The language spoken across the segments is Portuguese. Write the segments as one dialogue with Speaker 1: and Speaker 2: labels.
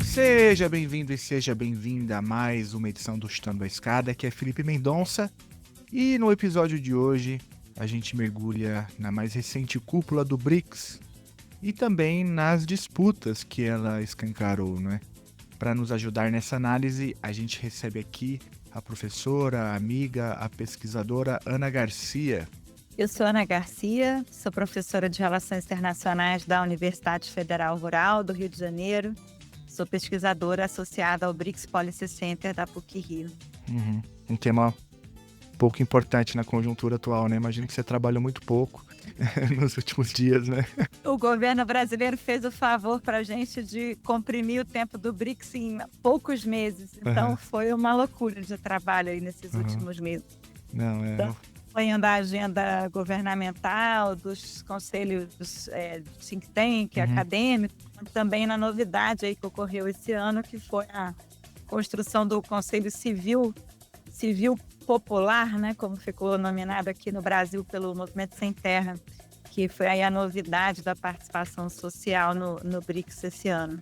Speaker 1: Seja bem-vindo e seja bem-vinda a mais uma edição do Chutando a Escada, que é Felipe Mendonça. E no episódio de hoje, a gente mergulha na mais recente cúpula do BRICS e também nas disputas que ela escancarou, né? Para nos ajudar nessa análise, a gente recebe aqui a professora, a amiga, a pesquisadora Ana Garcia.
Speaker 2: Eu sou Ana Garcia, sou professora de Relações Internacionais da Universidade Federal Rural do Rio de Janeiro. Sou pesquisadora associada ao BRICS Policy Center da PUC-Rio.
Speaker 1: Um tema pouco importante na conjuntura atual, né? Imagino que você trabalhou muito pouco nos últimos dias, né?
Speaker 2: O governo brasileiro fez o favor para a gente de comprimir o tempo do BRICS em poucos meses. Então, foi uma loucura de trabalho aí nesses últimos meses.
Speaker 1: Não.
Speaker 2: Acompanhando a agenda governamental, dos conselhos think tank, acadêmicos, também na novidade aí que ocorreu esse ano, que foi a construção do Conselho Civil Popular, né, como ficou nominado aqui no Brasil pelo Movimento Sem Terra, que foi aí a novidade da participação social no BRICS esse ano.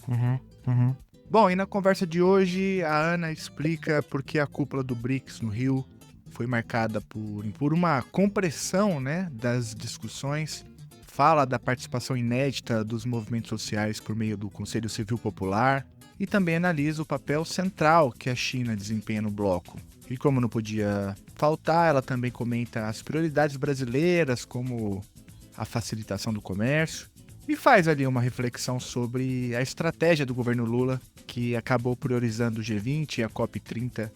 Speaker 1: Bom, e na conversa de hoje, a Ana explica por que a cúpula do BRICS no Rio foi marcada por uma compressão, né, das discussões, fala da participação inédita dos movimentos sociais por meio do Conselho Civil Popular e também analisa o papel central que a China desempenha no bloco. E como não podia faltar, ela também comenta as prioridades brasileiras, como a facilitação do comércio, e faz ali uma reflexão sobre a estratégia do governo Lula, que acabou priorizando o G20 e a COP30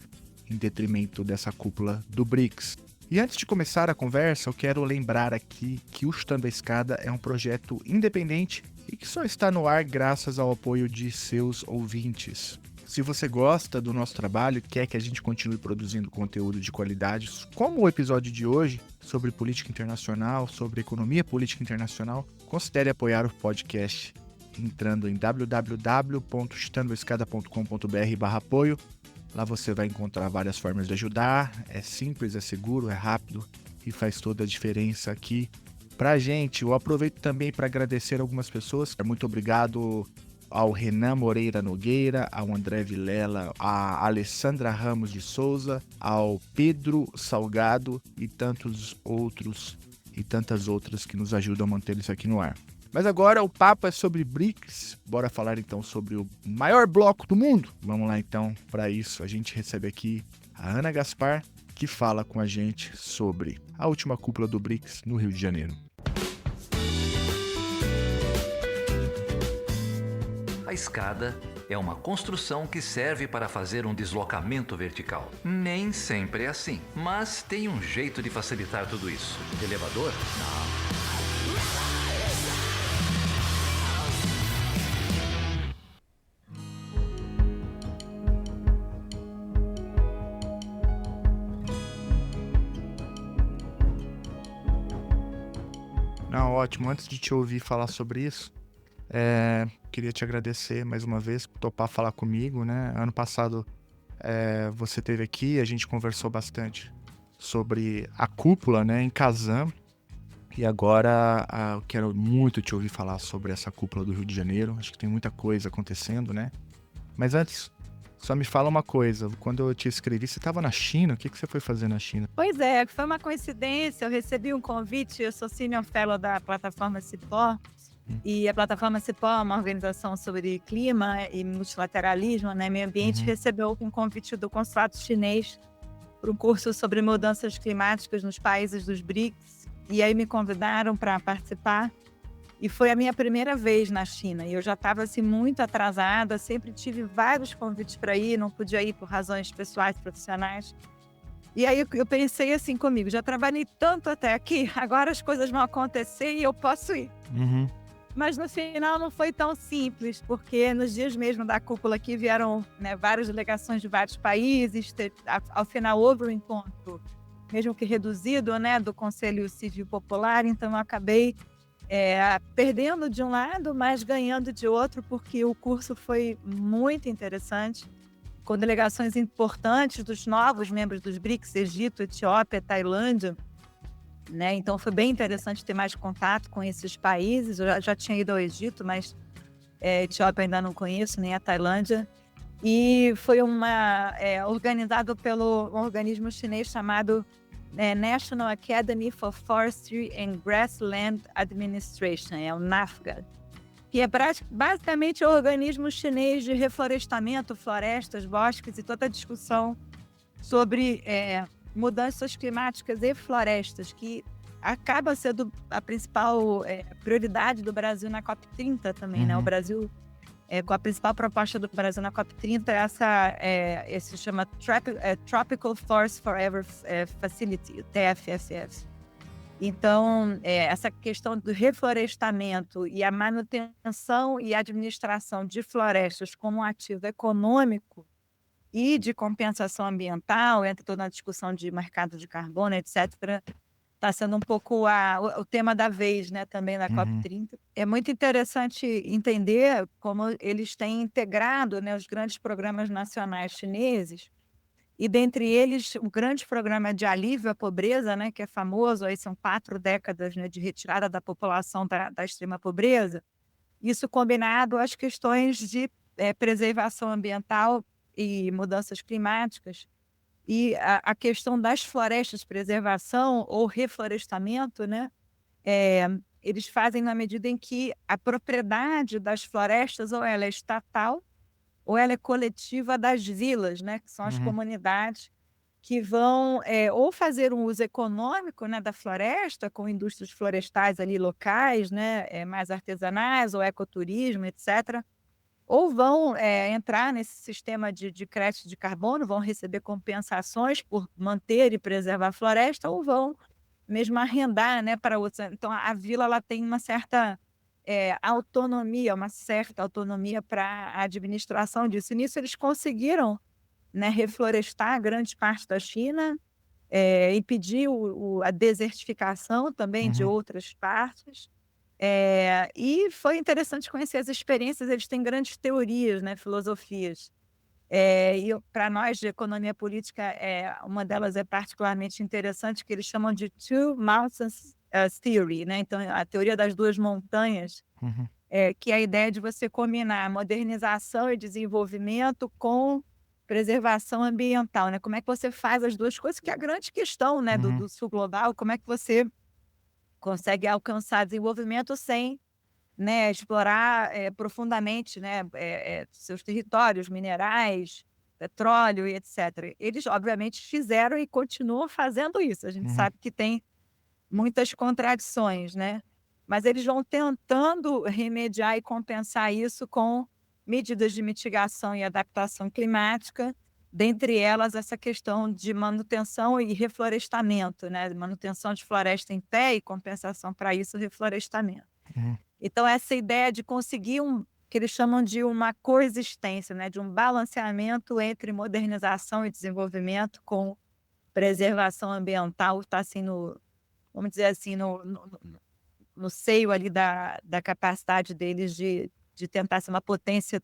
Speaker 1: em detrimento dessa cúpula do BRICS. E antes de começar a conversa, eu quero lembrar aqui que o Chutando a Escada é um projeto independente e que só está no ar graças ao apoio de seus ouvintes. Se você gosta do nosso trabalho e quer que a gente continue produzindo conteúdo de qualidade, como o episódio de hoje, sobre política internacional, sobre economia política internacional, considere apoiar o podcast entrando em www.chutandoaescada.com.br/apoio. Lá você vai encontrar várias formas de ajudar, é simples, é seguro, é rápido e faz toda a diferença aqui pra gente. Eu aproveito também para agradecer algumas pessoas. Muito obrigado ao Renan Moreira Nogueira, ao André Vilela, a Alessandra Ramos de Souza, ao Pedro Salgado e tantos outros e tantas outras que nos ajudam a manter isso aqui no ar. Mas agora o papo é sobre BRICS. Bora falar então sobre o maior bloco do mundo? Vamos lá então, para isso a gente recebe aqui a Ana Gaspar, que fala com a gente sobre a última cúpula do BRICS no Rio de Janeiro.
Speaker 3: A escada é uma construção que serve para fazer um deslocamento vertical. Nem sempre é assim, mas tem um jeito de facilitar tudo isso. Elevador? Não.
Speaker 1: Não, ótimo. Antes de te ouvir falar sobre isso, queria te agradecer mais uma vez por topar falar comigo, né? Ano passado você esteve aqui, a gente conversou bastante sobre a cúpula, né, em Kazan. E agora eu quero muito te ouvir falar sobre essa cúpula do Rio de Janeiro. Acho que tem muita coisa acontecendo, né? Mas antes, só me fala uma coisa. Quando eu te escrevi, você estava na China? O que você foi fazer na China?
Speaker 2: Pois é, foi uma coincidência. Eu recebi um convite, eu sou Senior Fellow da plataforma CIPO. E a plataforma CIPO é uma organização sobre clima e multilateralismo, né, meio ambiente, recebeu um convite do consulado chinês para um curso sobre mudanças climáticas nos países dos BRICS. E aí me convidaram para participar. E foi a minha primeira vez na China. E eu já estava assim, muito atrasada, sempre tive vários convites para ir, não podia ir por razões pessoais, profissionais. E aí eu pensei assim comigo, já trabalhei tanto até aqui, agora as coisas vão acontecer e eu posso ir. Mas no final não foi tão simples, porque nos dias mesmo da cúpula aqui vieram, né, várias delegações de vários países. Ao final houve um encontro, mesmo que reduzido, né, do Conselho Civil Popular, então eu acabei perdendo de um lado, mas ganhando de outro, porque o curso foi muito interessante, com delegações importantes dos novos membros dos BRICS, Egito, Etiópia, Tailândia. né? Então foi bem interessante ter mais contato com esses países. Eu já tinha ido ao Egito, mas Etiópia ainda não conheço, nem a Tailândia. E foi organizado pelo um organismo chinês chamado National Academy for Forestry and Grassland Administration, o NAFGA, que é basicamente o organismo chinês de reflorestamento, florestas, bosques e toda a discussão sobre mudanças climáticas e florestas, que acaba sendo a principal prioridade do Brasil na COP30 também, né? O Brasil, com a principal proposta do Brasil na COP30, esse chama Tropical Forest Forever Facility, o TFFF. Então, essa questão do reflorestamento e a manutenção e administração de florestas como um ativo econômico e de compensação ambiental, entra toda a discussão de mercado de carbono, etc., está sendo um pouco o tema da vez, né, também na COP30. É muito interessante entender como eles têm integrado, né, os grandes programas nacionais chineses, e dentre eles o grande programa de alívio à pobreza, né, que é famoso, aí são 4 décadas, né, de retirada da população da extrema pobreza. Isso combinado às questões de preservação ambiental e mudanças climáticas, e a questão das florestas, preservação ou reflorestamento, né, eles fazem na medida em que a propriedade das florestas ou ela é estatal ou ela é coletiva das vilas, né, que são as comunidades que vão ou fazer um uso econômico, né, da floresta, com indústrias florestais ali locais, né, mais artesanais ou ecoturismo, etc., ou vão entrar nesse sistema de crédito de carbono, vão receber compensações por manter e preservar a floresta, ou vão mesmo arrendar, né, para outros. Então, a vila ela tem uma certa autonomia, para a administração disso. E nisso eles conseguiram, né, reflorestar grande parte da China, impedir a desertificação também de outras partes. E foi interessante conhecer as experiências. Eles têm grandes teorias, né, filosofias. E para nós de economia política, uma delas é particularmente interessante, que eles chamam de Two Mountains Theory, né? Então, a teoria das 2 montanhas, que é a ideia de você combinar modernização e desenvolvimento com preservação ambiental, né? Como é que você faz as 2 coisas, que é a grande questão, né, do sul global, como é que você consegue alcançar desenvolvimento sem, né, explorar profundamente, né, seus territórios, minerais, petróleo e etc. Eles, obviamente, fizeram e continuam fazendo isso. A gente sabe que tem muitas contradições, né? Mas eles vão tentando remediar e compensar isso com medidas de mitigação e adaptação climática, dentre elas essa questão de manutenção e reflorestamento, né? Manutenção de floresta em pé e compensação para isso, reflorestamento. Então, essa ideia de conseguir que eles chamam de uma coexistência, né? De um balanceamento entre modernização e desenvolvimento com preservação ambiental, está assim vamos dizer assim, no seio ali da capacidade deles de tentar ser uma potência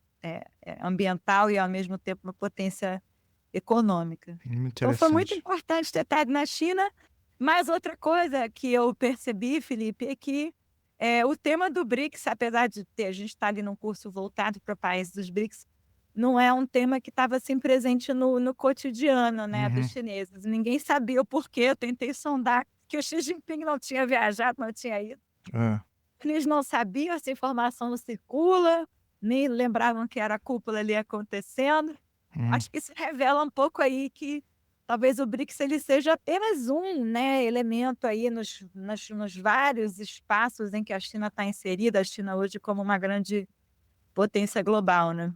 Speaker 2: ambiental e, ao mesmo tempo, uma potência econômica. Então, foi muito importante ter estado na China. Mas outra coisa que eu percebi, Felipe, é que o tema do BRICS, apesar de a gente estar ali num curso voltado para países dos BRICS, não é um tema que estava assim presente no cotidiano, né, dos chineses. Ninguém sabia o porquê. Eu tentei sondar que o Xi Jinping não tinha viajado, não tinha ido. Eles não sabiam, essa informação não circula, nem lembravam que era a cúpula ali acontecendo. Acho que isso revela um pouco aí que talvez o BRICS ele seja apenas um, né, elemento aí nos vários espaços em que a China está inserida, a China hoje como uma grande potência global, né?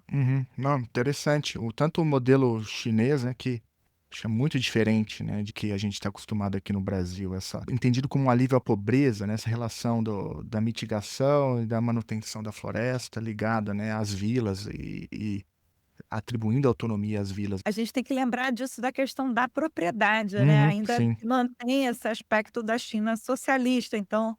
Speaker 1: Não, interessante. Tanto o modelo chinês, né, que acho que é muito diferente, né, de que a gente está acostumado aqui no Brasil, entendido como um alívio à pobreza, né, essa relação da mitigação e da manutenção da floresta ligada, né, às vilas e atribuindo autonomia às vilas.
Speaker 2: A gente tem que lembrar disso, da questão da propriedade, né? Ainda
Speaker 1: sim.
Speaker 2: mantém esse aspecto da China socialista. Então,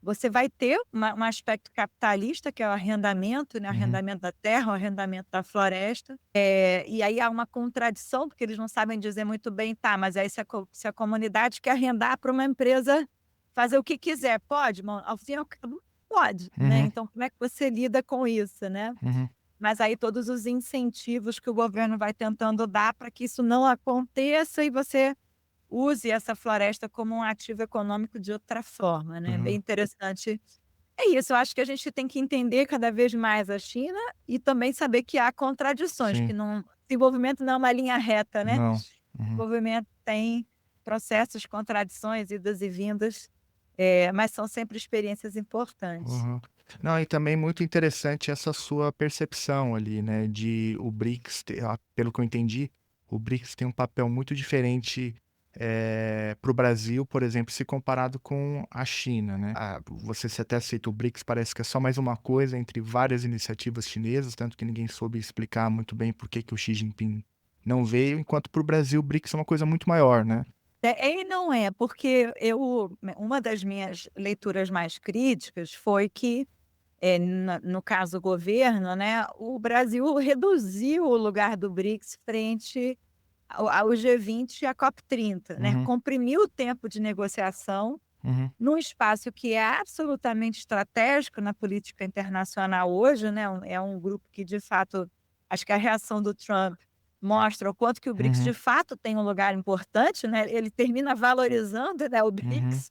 Speaker 2: você vai ter um aspecto capitalista, que é o arrendamento, né? O arrendamento da terra, o arrendamento da floresta. E aí há uma contradição, porque eles não sabem dizer muito bem, tá, mas aí se a comunidade quer arrendar para uma empresa fazer o que quiser. Pode, mano? Ao fim e ao cabo, pode, né?
Speaker 1: Uhum,
Speaker 2: Então, como é que você lida com isso, né?
Speaker 1: uhum,
Speaker 2: Mas aí todos os incentivos que o governo vai tentando dar para que isso não aconteça e você use essa floresta como um ativo econômico de outra forma, né? Bem
Speaker 1: uhum.
Speaker 2: interessante. É isso, eu acho que a gente tem que entender cada vez mais a China e também saber que há contradições, que
Speaker 1: Sim,
Speaker 2: não desenvolvimento não é uma linha reta, né?
Speaker 1: não. Uhum,
Speaker 2: Desenvolvimento tem processos, contradições, idas e vindas, mas são sempre experiências importantes.
Speaker 1: uhum. Não, e também muito interessante essa sua percepção ali, né, de o BRICS, pelo que eu entendi, o BRICS tem um papel muito diferente para o Brasil, por exemplo, se comparado com a China, né? Você se até aceita o BRICS, parece que é só mais uma coisa entre várias iniciativas chinesas, tanto que ninguém soube explicar muito bem por que que o Xi Jinping não veio, enquanto para o Brasil o BRICS é uma coisa muito maior, né?
Speaker 2: E não é, porque uma das minhas leituras mais críticas foi que, no caso o governo, né, o Brasil reduziu o lugar do BRICS frente ao G20 e à COP30, né,
Speaker 1: Uhum,
Speaker 2: comprimiu o tempo de negociação
Speaker 1: uhum,
Speaker 2: num espaço que é absolutamente estratégico na política internacional hoje, né, é um grupo que de fato acho que a reação do Trump mostra o quanto que o BRICS de
Speaker 1: uhum,
Speaker 2: fato tem um lugar importante, né, ele termina valorizando, né, o
Speaker 1: uhum,
Speaker 2: BRICS,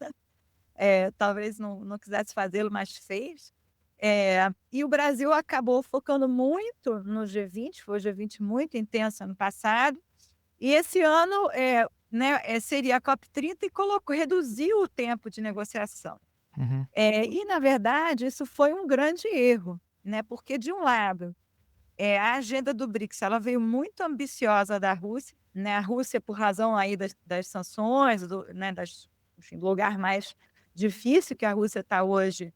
Speaker 2: talvez não quisesse fazê-lo, mas fez. E o Brasil acabou focando muito no G20, foi o G20 muito intenso ano passado, e esse ano, né, seria a COP30 e reduziu o tempo de negociação.
Speaker 1: uhum,
Speaker 2: E na verdade isso foi um grande erro, né, porque de um lado, a agenda do BRICS ela veio muito ambiciosa da Rússia, né, a Rússia por razão aí das sanções, né, enfim, do lugar mais difícil que a Rússia está hoje,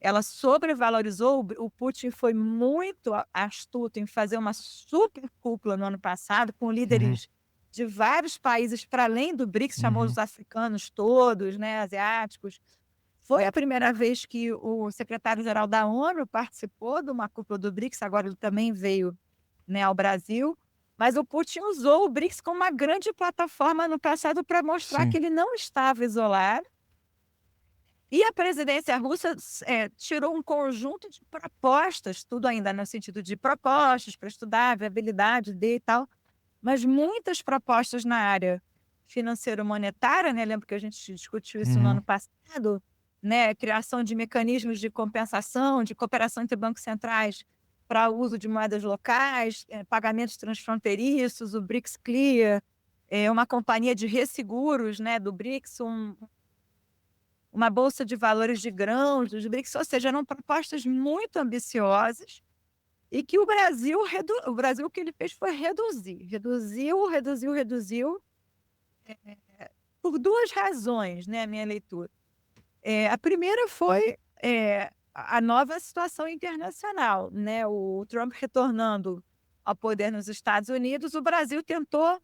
Speaker 2: ela sobrevalorizou, o Putin foi muito astuto em fazer uma super cúpula no ano passado, com
Speaker 1: uhum,
Speaker 2: líderes de vários países para além do BRICS, chamou
Speaker 1: uhum,
Speaker 2: os africanos todos, né, asiáticos. Foi a primeira vez que o secretário-geral da ONU participou de uma cúpula do BRICS, agora ele também veio, né, ao Brasil, mas o Putin usou o BRICS como uma grande plataforma no passado para mostrar que
Speaker 1: sim,
Speaker 2: ele não estava isolado e a presidência russa tirou um conjunto de propostas, tudo ainda no sentido de propostas para estudar a viabilidade de e tal, mas muitas propostas na área financeiro-monetária, né, lembro que a gente discutiu isso no
Speaker 1: uhum,
Speaker 2: ano passado, né, criação de mecanismos de compensação, de cooperação entre bancos centrais para o uso de moedas locais, pagamentos transfronteiriços, o BRICS Clear, uma companhia de resseguros, né, do BRICS, uma bolsa de valores de grãos dos BRICS, ou seja, eram propostas muito ambiciosas e que o Brasil o que ele fez foi reduzir, reduziu, por 2 razões, né, a minha leitura. A primeira foi, a nova situação internacional, né, o Trump retornando ao poder nos Estados Unidos, o Brasil tentou,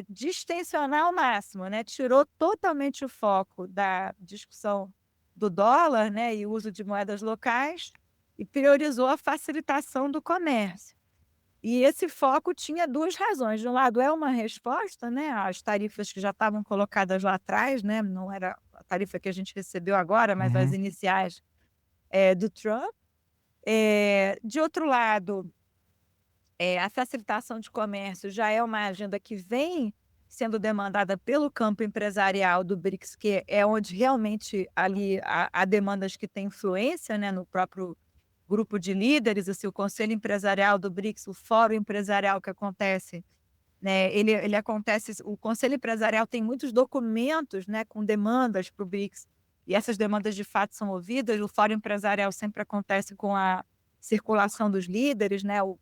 Speaker 2: distensionar ao máximo, né, tirou totalmente o foco da discussão do dólar, né, e uso de moedas locais, e priorizou a facilitação do comércio. E esse foco tinha 2 razões, de um lado é uma resposta, né, às tarifas que já estavam colocadas lá atrás, né, não era a tarifa que a gente recebeu agora, mas as
Speaker 1: uhum,
Speaker 2: iniciais, do Trump. De outro lado, a facilitação de comércio já é uma agenda que vem sendo demandada pelo campo empresarial do BRICS, que é onde realmente ali há demandas que têm influência, né, no próprio grupo de líderes, assim, o conselho empresarial do BRICS, o fórum empresarial que acontece, né, ele acontece, o conselho empresarial tem muitos documentos, né, com demandas para o BRICS, e essas demandas de fato são ouvidas, o fórum empresarial sempre acontece com a circulação dos líderes, né, o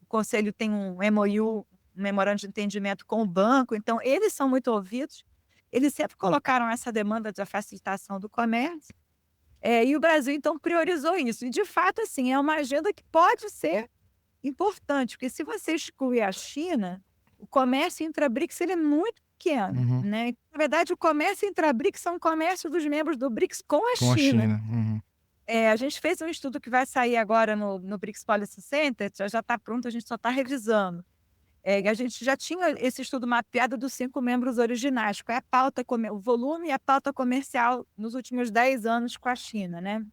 Speaker 2: conselho tem um MOU, um memorando de entendimento com o banco, então eles são muito ouvidos, eles sempre colocaram essa demanda da facilitação do comércio, e o Brasil então priorizou isso. E de fato, assim, é uma agenda que pode ser importante, porque se você excluir a China, o comércio intra-BRICS ele é muito pequeno,
Speaker 1: uhum.
Speaker 2: né. Na verdade, o comércio intra-BRICS são o comércio dos membros do BRICS com a
Speaker 1: Com a
Speaker 2: China.
Speaker 1: China. Uhum,
Speaker 2: A gente fez um estudo que vai sair agora no BRICS Policy Center, já está pronto, a gente só está revisando. A gente já tinha esse estudo mapeado dos 5 membros originais, qual é a pauta o volume e a pauta comercial nos últimos 10 anos com a China, né.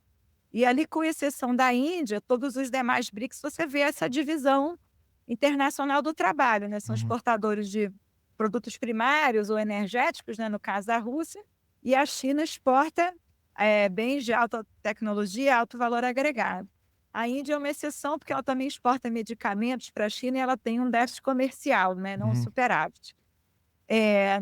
Speaker 2: E ali, com exceção da Índia, todos os demais BRICS, você vê essa divisão internacional do trabalho, né, são
Speaker 1: Uhum.
Speaker 2: exportadores de produtos primários ou energéticos, né, no caso da Rússia, e a China exporta, bens de alta tecnologia e alto valor agregado. A Índia é uma exceção, porque ela também exporta medicamentos para a China e ela tem um déficit comercial, né, não um
Speaker 1: Uhum.
Speaker 2: superávit.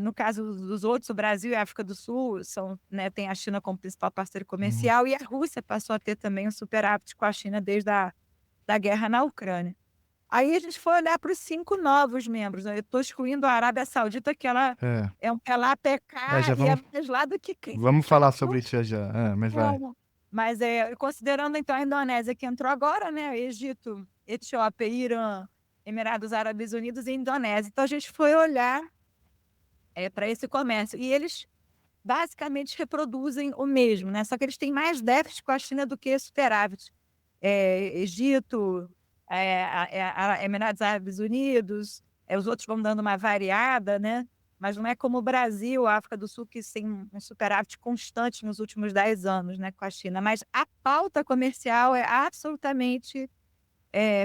Speaker 2: No caso dos outros, o Brasil e a África do Sul são, né, tem a China como principal parceiro
Speaker 1: Uhum.
Speaker 2: comercial e a Rússia passou a ter também um superávit com a China desde da guerra na Ucrânia. Aí a gente foi olhar para os 5 novos membros, né, eu estou excluindo a Arábia Saudita, que ela
Speaker 1: É.
Speaker 2: é lá
Speaker 1: Já
Speaker 2: pecar e é
Speaker 1: vamos
Speaker 2: mais lá do que quem.
Speaker 1: falar sobre isso já já. Mas vai.
Speaker 2: Não, mas, considerando então a Indonésia que entrou agora, né, Egito, Etiópia, Irã, Emirados Árabes Unidos e Indonésia. Então a gente foi olhar, para esse comércio e eles basicamente reproduzem o mesmo, né, só que eles têm mais déficit com a China do que superávit. Egito, Emirados Árabes Unidos, os outros vão dando uma variada, né, mas não é como o Brasil, a África do Sul, que tem um superávit constante nos últimos 10 anos, né, com a China. Mas a pauta comercial é absolutamente,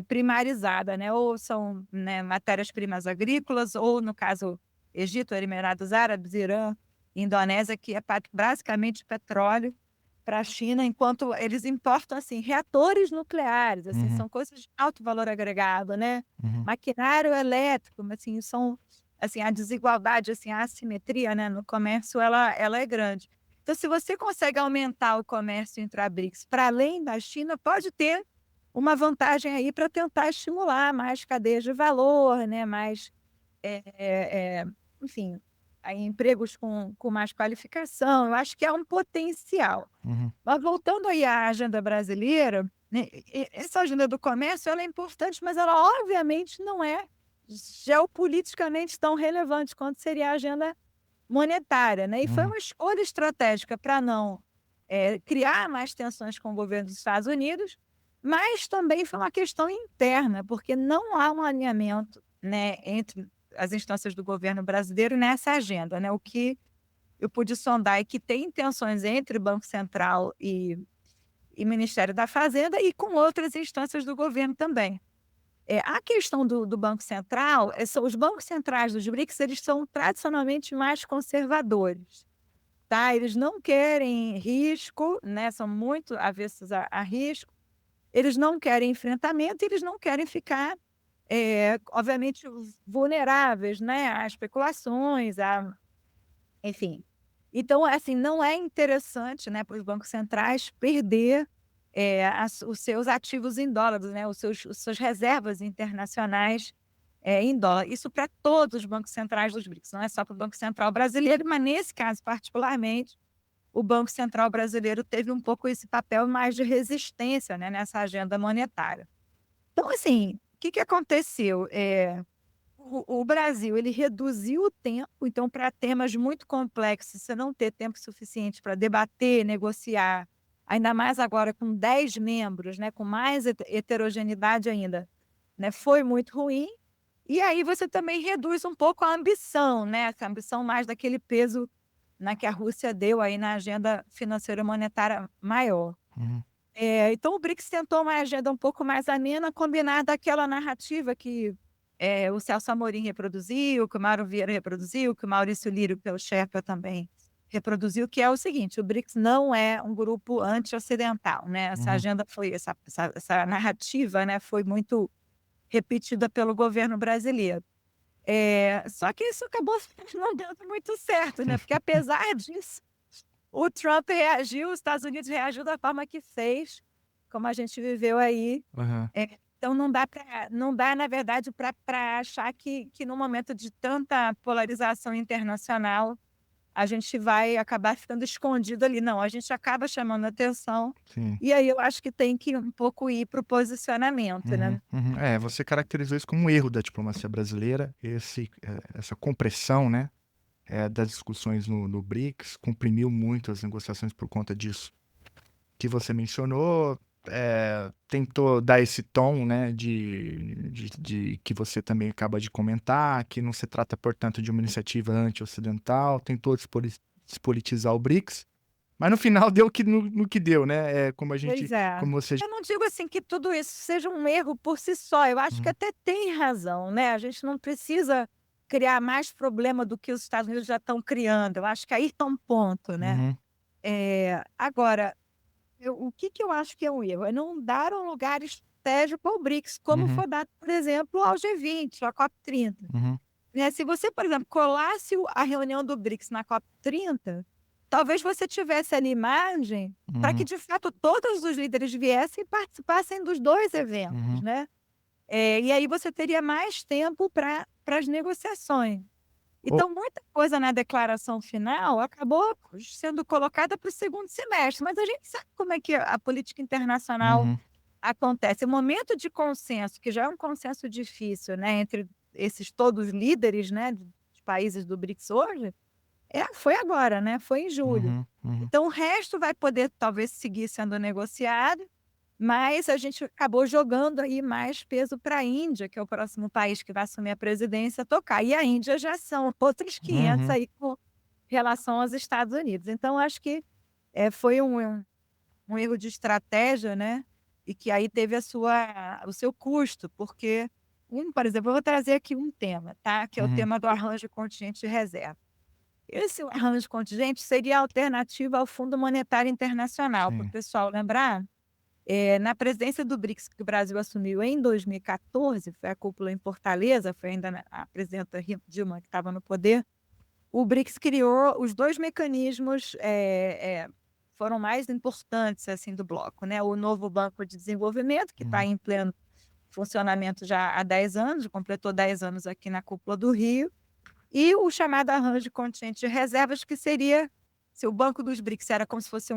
Speaker 2: primarizada, né, ou são, né, matérias-primas agrícolas ou, no caso, Egito, Emirados Árabes, Irã, Indonésia, que é basicamente petróleo para a China, enquanto eles importam, assim, reatores nucleares, assim,
Speaker 1: Uhum.
Speaker 2: são coisas de alto valor agregado, né,
Speaker 1: Uhum.
Speaker 2: maquinário elétrico, mas, assim, são assim, a desigualdade, assim, a assimetria, né, no comércio ela é grande. Então, se você consegue aumentar o comércio intra-BRICS para além da China, pode ter uma vantagem aí para tentar estimular mais cadeias de valor, né, mais, enfim, aí empregos com mais qualificação, eu acho que é um potencial.
Speaker 1: Uhum.
Speaker 2: Mas voltando aí à agenda brasileira, né, essa agenda do comércio ela é importante, mas ela obviamente não é geopoliticamente tão relevante quanto seria a agenda monetária, né, e foi
Speaker 1: Uhum.
Speaker 2: uma escolha estratégica para não, criar mais tensões com o governo dos Estados Unidos, mas também foi uma questão interna, porque não há um alinhamento, né, entre as instâncias do governo brasileiro nessa agenda, né, o que eu pude sondar é que tem tensões entre Banco Central e Ministério da Fazenda e com outras instâncias do governo também. A questão do Banco Central, são os bancos centrais dos BRICS, eles são tradicionalmente mais conservadores, tá, eles não querem risco, né, são muito avessos a risco, eles não querem enfrentamento e eles não querem ficar, obviamente vulneráveis, né, a especulações, enfim. Então, assim, não é interessante, né, para os bancos centrais perder, os seus ativos em dólares, né, os suas reservas internacionais, em dólar. Isso para todos os bancos centrais dos BRICS, não é só para o Banco Central brasileiro, mas nesse caso particularmente, o Banco Central brasileiro teve um pouco esse papel mais de resistência, né, nessa agenda monetária. Então, assim, o que que aconteceu? O Brasil, ele reduziu o tempo, então para temas muito complexos, você não ter tempo suficiente para debater, negociar, ainda mais agora com 10 membros, né, com mais heterogeneidade ainda, né, foi muito ruim. E aí você também reduz um pouco a ambição, né, essa ambição mais daquele peso, né, que a Rússia deu aí na agenda financeira monetária maior.
Speaker 1: Uhum.
Speaker 2: Então o BRICS tentou uma agenda um pouco mais amena, combinar daquela narrativa que, o Celso Amorim reproduziu, que o Mauro Vieira reproduziu, que o Maurício Lírio, pelo Sherpa, também reproduziu, que é o seguinte: o BRICS não é um grupo anti-ocidental, né, essa
Speaker 1: Uhum.
Speaker 2: agenda foi essa narrativa, né, foi muito repetida pelo governo brasileiro. Só que isso acabou não dando muito certo, né, porque apesar disso o Trump reagiu, os Estados Unidos reagiu da forma que fez, como a gente viveu aí.
Speaker 1: Aham.
Speaker 2: Então não dá na verdade para achar que no momento de tanta polarização internacional, a gente vai acabar ficando escondido ali, não, a gente acaba chamando atenção,
Speaker 1: Sim.
Speaker 2: e aí eu acho que tem que um pouco ir para o posicionamento,
Speaker 1: Uhum.
Speaker 2: né.
Speaker 1: Uhum. Você caracterizou isso como um erro da diplomacia brasileira, essa compressão, né, das discussões no BRICS, comprimiu muito as negociações por conta disso que você mencionou. tentou dar esse tom, né, de que você também acaba de comentar, que não se trata, portanto, de uma iniciativa anti-ocidental, tentou despolitizar o BRICS, mas no final deu no que deu, né?
Speaker 2: Pois é.
Speaker 1: Como você.
Speaker 2: Eu não digo assim que tudo isso seja um erro por si só, eu acho que
Speaker 1: Uhum,
Speaker 2: até tem razão, né, a gente não precisa criar mais problema do que os Estados Unidos já estão criando, eu acho que aí está um ponto, né.
Speaker 1: uhum,
Speaker 2: Agora, o que que eu acho que é um erro? É não dar um lugar estratégico ao BRICS, como
Speaker 1: uhum,
Speaker 2: foi dado, por exemplo, ao G20, à COP30.
Speaker 1: uhum,
Speaker 2: Né, se você, por exemplo, colasse a reunião do BRICS na COP30, talvez você tivesse ali margem para que,
Speaker 1: uhum,
Speaker 2: de fato, todos os líderes viessem e participassem dos 2 eventos,
Speaker 1: uhum.
Speaker 2: né. E aí você teria mais tempo para as negociações.
Speaker 1: Ô,
Speaker 2: Então muita coisa na declaração final acabou sendo colocada para o segundo semestre, mas a gente sabe como é que a política internacional
Speaker 1: uhum,
Speaker 2: acontece. O momento de consenso, que já é um consenso difícil, né, entre esses todos líderes, né, dos países do BRICS hoje, foi agora, né, foi em julho.
Speaker 1: uhum, uhum,
Speaker 2: Então o resto vai poder talvez seguir sendo negociado, mas a gente acabou jogando aí mais peso para a Índia, que é o próximo país que vai assumir a presidência, tocar. E a Índia já são outros 500
Speaker 1: uhum,
Speaker 2: aí com relação aos Estados Unidos. Então acho que, foi um erro de estratégia, né, e que aí teve o seu custo, porque por exemplo, eu vou trazer aqui um tema, tá, que é o
Speaker 1: uhum.
Speaker 2: tema do arranjo contingente de reserva. Esse arranjo contingente seria a alternativa ao Fundo Monetário Internacional, para o
Speaker 1: Sim.
Speaker 2: pessoal lembrar, na presidência do BRICS que o Brasil assumiu em 2014, foi a cúpula em Fortaleza, foi ainda a presidenta Dilma que estava no poder, o BRICS criou os 2 mecanismos, foram mais importantes, assim, do bloco, né, o novo Banco de Desenvolvimento, que está
Speaker 1: Uhum,
Speaker 2: em pleno funcionamento já há 10 anos, completou 10 anos aqui na cúpula do Rio, e o chamado arranjo contingente de reservas, que seria se o Banco dos BRICS era como se fosse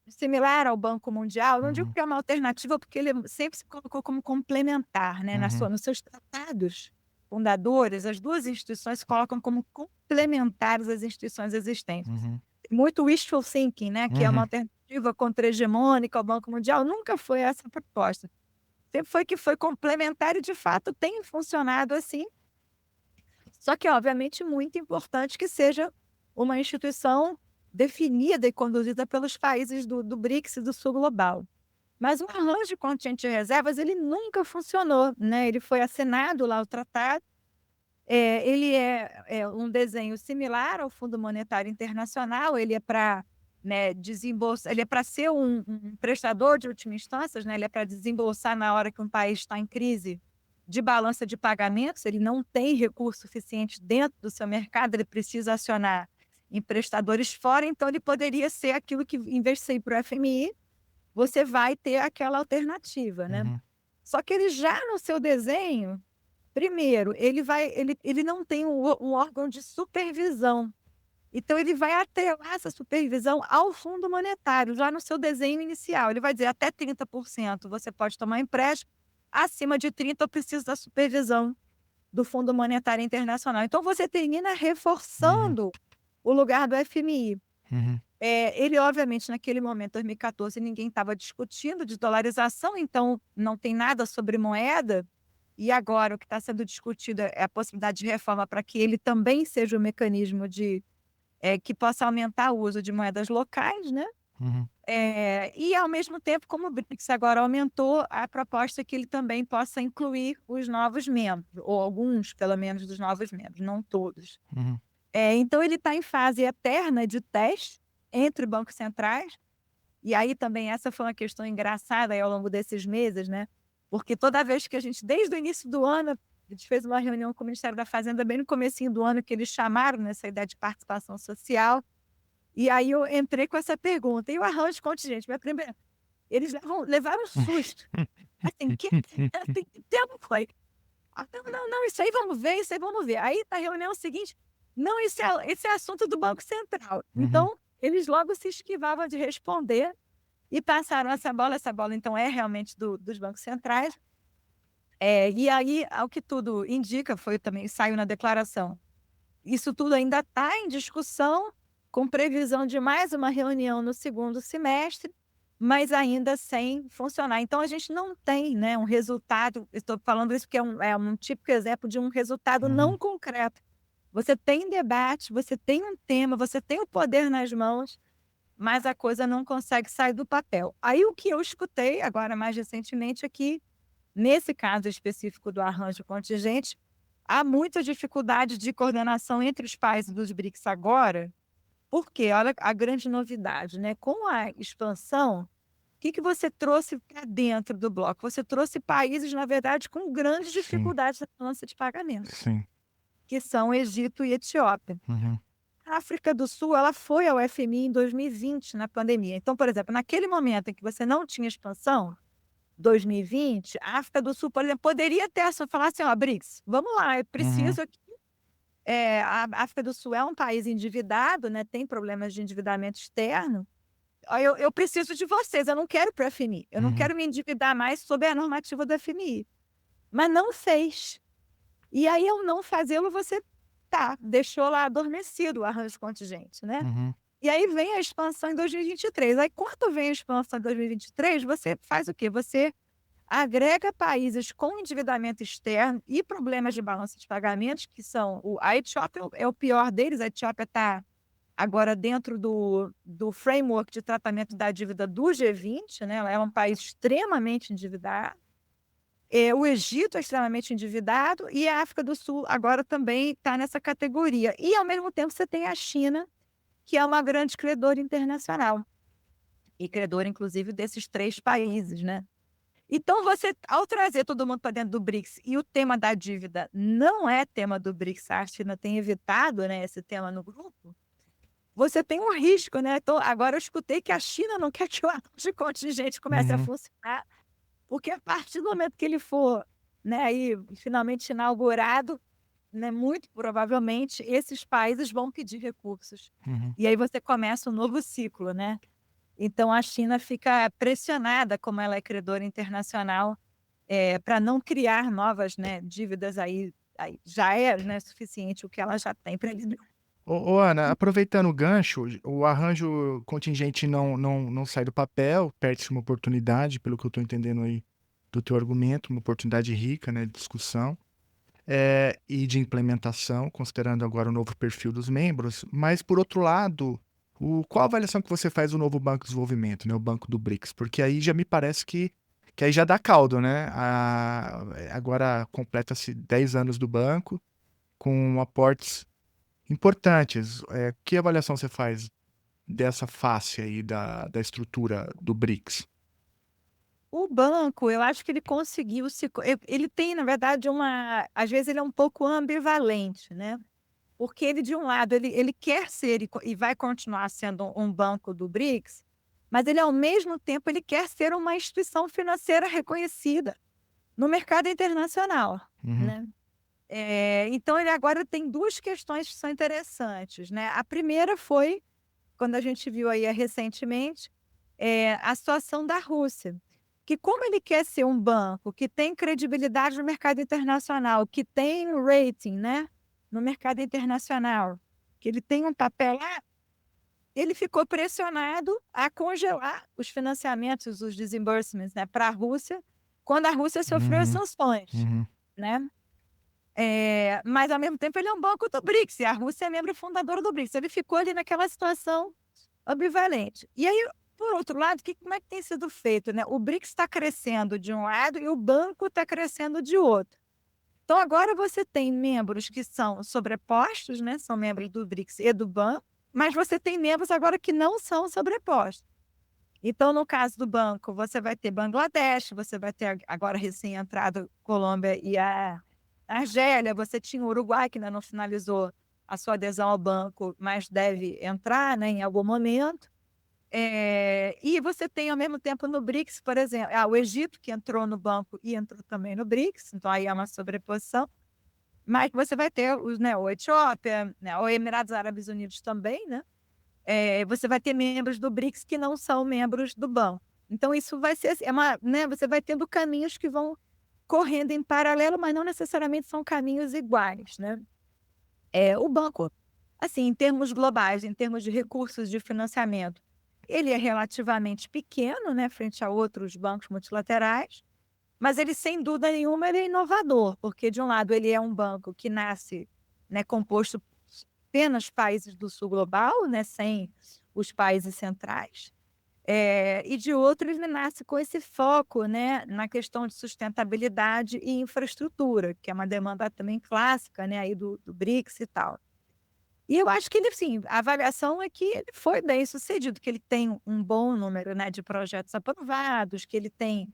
Speaker 2: similar ao Banco Mundial, não digo
Speaker 1: uhum,
Speaker 2: que é uma alternativa, porque ele sempre se colocou como complementar, né,
Speaker 1: uhum,
Speaker 2: nos seus tratados fundadores, as 2 instituições se colocam como complementares às instituições existentes.
Speaker 1: uhum,
Speaker 2: Muito wishful thinking, né, que é uma
Speaker 1: uhum,
Speaker 2: alternativa contra-hegemônica ao Banco Mundial, nunca foi essa a proposta. Sempre foi que foi complementar e, de fato, tem funcionado assim, só que obviamente muito importante que seja uma instituição definida e conduzida pelos países do BRICS e do Sul Global. Mas o arranjo de contingente de reservas, ele nunca funcionou, né, ele foi assinado lá o tratado, ele é um desenho similar ao Fundo Monetário Internacional, ele é para, né, desembolsar, ele é para ser um prestador de última instâncias, né, ele é para desembolsar na hora que um país está em crise de balança de pagamentos, ele não tem recurso suficiente dentro do seu mercado, ele precisa acionar emprestadores fora, então ele poderia ser aquilo que, em vez de ser para o FMI, você vai ter aquela alternativa, né.
Speaker 1: uhum,
Speaker 2: Só que ele já no seu desenho, primeiro, ele não tem um órgão de supervisão, então ele vai atrelar essa supervisão ao Fundo Monetário, já no seu desenho inicial, ele vai dizer: "Até 30% você pode tomar empréstimo, acima de 30 eu preciso da supervisão do Fundo Monetário Internacional". Então você termina
Speaker 1: uhum,
Speaker 2: reforçando o lugar do FMI.
Speaker 1: uhum,
Speaker 2: Ele obviamente naquele momento, 2014, ninguém estava discutindo de dolarização, então não tem nada sobre moeda, e agora o que está sendo discutido é a possibilidade de reforma para que ele também seja um mecanismo que possa aumentar o uso de moedas locais, né.
Speaker 1: uhum,
Speaker 2: E ao mesmo tempo, como o BRICS agora aumentou, a proposta é que ele também possa incluir os novos membros, ou alguns pelo menos dos novos membros, não todos.
Speaker 1: uhum,
Speaker 2: Então ele está em fase eterna de teste entre bancos centrais, e aí também essa foi uma questão engraçada aí ao longo desses meses, né, porque toda vez que a gente desde o início do ano, a gente fez uma reunião com o Ministério da Fazenda bem no comecinho do ano que eles chamaram nessa ideia de participação social, e aí eu entrei com essa pergunta: "E o arranjo contingente?" Minha primeira eles levaram um susto, assim: assim, "Que tempo foi?" "Ah, não, não, não, isso aí vamos ver, isso aí vamos ver". Aí na reunião seguinte: "Não, esse é assunto do Banco Central".
Speaker 1: uhum,
Speaker 2: Então, eles logo se esquivavam de responder e passaram essa bola então é realmente dos bancos centrais. E aí, ao que tudo indica, foi também saiu na declaração, isso tudo ainda está em discussão, com previsão de mais uma reunião no segundo semestre, mas ainda sem funcionar. Então, a gente não tem, né, um resultado. Estou falando isso porque é um típico exemplo de um resultado não
Speaker 1: Uhum.
Speaker 2: concreto. Você tem debate, você tem um tema, você tem o poder nas mãos, mas a coisa não consegue sair do papel. Aí o que eu escutei agora mais recentemente é que, nesse caso específico do arranjo contingente, há muita dificuldade de coordenação entre os países dos BRICS agora, porque olha a grande novidade, né? Com a expansão, o que você trouxe para dentro do bloco? Você trouxe países, na verdade, com grandes
Speaker 1: Sim,
Speaker 2: dificuldades na balança de pagamento,
Speaker 1: sim.
Speaker 2: que são Egito e Etiópia.
Speaker 1: Uhum.
Speaker 2: A África do Sul, ela foi ao FMI em 2020, na pandemia. Então, por exemplo, naquele momento em que você não tinha expansão, 2020, a África do Sul, por exemplo, poderia ter falar assim: ó, BRICS, vamos lá, eu
Speaker 1: Uhum.
Speaker 2: preciso aqui. A África do Sul é um país endividado, né? Tem problemas de endividamento externo. Ó, eu preciso de vocês, eu não quero ir para o FMI, eu não
Speaker 1: Uhum.
Speaker 2: quero me endividar mais sob a normativa do FMI. Mas não fez. E aí, ao não fazê-lo, você deixou lá adormecido o arranjo contingente, né?
Speaker 1: Uhum.
Speaker 2: E aí vem a expansão em 2023. Aí, quando vem a expansão em 2023, você faz o quê? Você agrega países com endividamento externo e problemas de balança de pagamentos, que são a Etiópia é o pior deles. A Etiópia está agora dentro do framework de tratamento da dívida do G20, né? Ela é um país extremamente endividado. O Egito é extremamente endividado e a África do Sul agora também está nessa categoria. E, ao mesmo tempo, você tem a China, que é uma grande credora internacional, e credora, inclusive, desses 3 países, né. Então você, ao trazer todo mundo para dentro do BRICS e o tema da dívida não é tema do BRICS, a China tem evitado, né, esse tema no grupo, você tem um risco, né. Então agora eu escutei que a China não quer que o de contingente comece a
Speaker 1: Uhum.
Speaker 2: funcionar, porque a partir do momento que ele for, né, aí finalmente inaugurado, né, muito provavelmente esses países vão pedir recursos.
Speaker 1: Uhum.
Speaker 2: E aí você começa um novo ciclo, né. Então a China fica pressionada, como ela é credora internacional, para não criar novas, né, dívidas. Aí já é, né, suficiente o que ela já tem para lidar.
Speaker 1: Ô, Ana, aproveitando o gancho, o arranjo contingente não sai do papel, perde-se uma oportunidade, pelo que eu estou entendendo aí do teu argumento, uma oportunidade rica, né, de discussão, e de implementação, considerando agora o novo perfil dos membros. Mas, por outro lado, qual a avaliação que você faz do novo Banco de Desenvolvimento, né, o Banco do BRICS? Porque aí já me parece que aí já dá caldo, né? Agora completa-se 10 anos do banco, com aportes importantes. Que avaliação você faz dessa face aí da estrutura do BRICS?
Speaker 2: O banco, eu acho que ele conseguiu ele tem, na verdade, às vezes ele é um pouco ambivalente, né, porque ele, de um lado, ele quer ser e vai continuar sendo um banco do BRICS, mas ele, ao mesmo tempo, ele quer ser uma instituição financeira reconhecida no mercado internacional,
Speaker 1: Uhum.
Speaker 2: né. Então ele agora tem 2 questões que são interessantes, né. A primeira foi quando a gente viu aí, recentemente, a situação da Rússia, que, como ele quer ser um banco que tem credibilidade no mercado internacional, que tem rating, né, no mercado internacional, que ele tem um papel lá, ele ficou pressionado a congelar os financiamentos, os disbursements, né, para a Rússia, quando a Rússia sofreu as
Speaker 1: Uhum.
Speaker 2: sanções,
Speaker 1: Uhum.
Speaker 2: né. Mas, ao mesmo tempo, ele é um banco do BRICS e a Rússia é membro fundadora do BRICS. Ele ficou ali naquela situação ambivalente. E aí, por outro lado, como é que tem sido feito, né? O BRICS está crescendo de um lado e o banco está crescendo de outro. Então, agora você tem membros que são sobrepostos, né? São membros do BRICS e do banco, mas você tem membros agora que não são sobrepostos. Então, no caso do banco, você vai ter Bangladesh, você vai ter agora recém-entrado Colômbia e a Argélia, você tinha o Uruguai, que ainda não finalizou a sua adesão ao banco, mas deve entrar, né, em algum momento. E você tem, ao mesmo tempo, no BRICS, por exemplo, o Egito, que entrou no banco e entrou também no BRICS, então aí é uma sobreposição. Mas você vai ter o Etiópia, né, o Emirados Árabes Unidos também, né? Você vai ter membros do BRICS que não são membros do banco. Então isso vai ser assim, né, você vai tendo caminhos que vão correndo em paralelo, mas não necessariamente são caminhos iguais, né. O banco, assim, em termos globais, em termos de recursos de financiamento, Ele é relativamente pequeno, né, frente a outros bancos multilaterais, mas ele, sem dúvida nenhuma, ele é inovador, porque de um lado ele é um banco que nasce, né, composto apenas países do sul global, né, sem os países centrais. E de outro ele nasce com esse foco, né, na questão de sustentabilidade e infraestrutura, que é uma demanda também clássica, né, aí do BRICS e tal. E eu acho que ele, sim, a avaliação é que ele foi bem-sucedido, que ele tem um bom número, né, de projetos aprovados, que ele tem,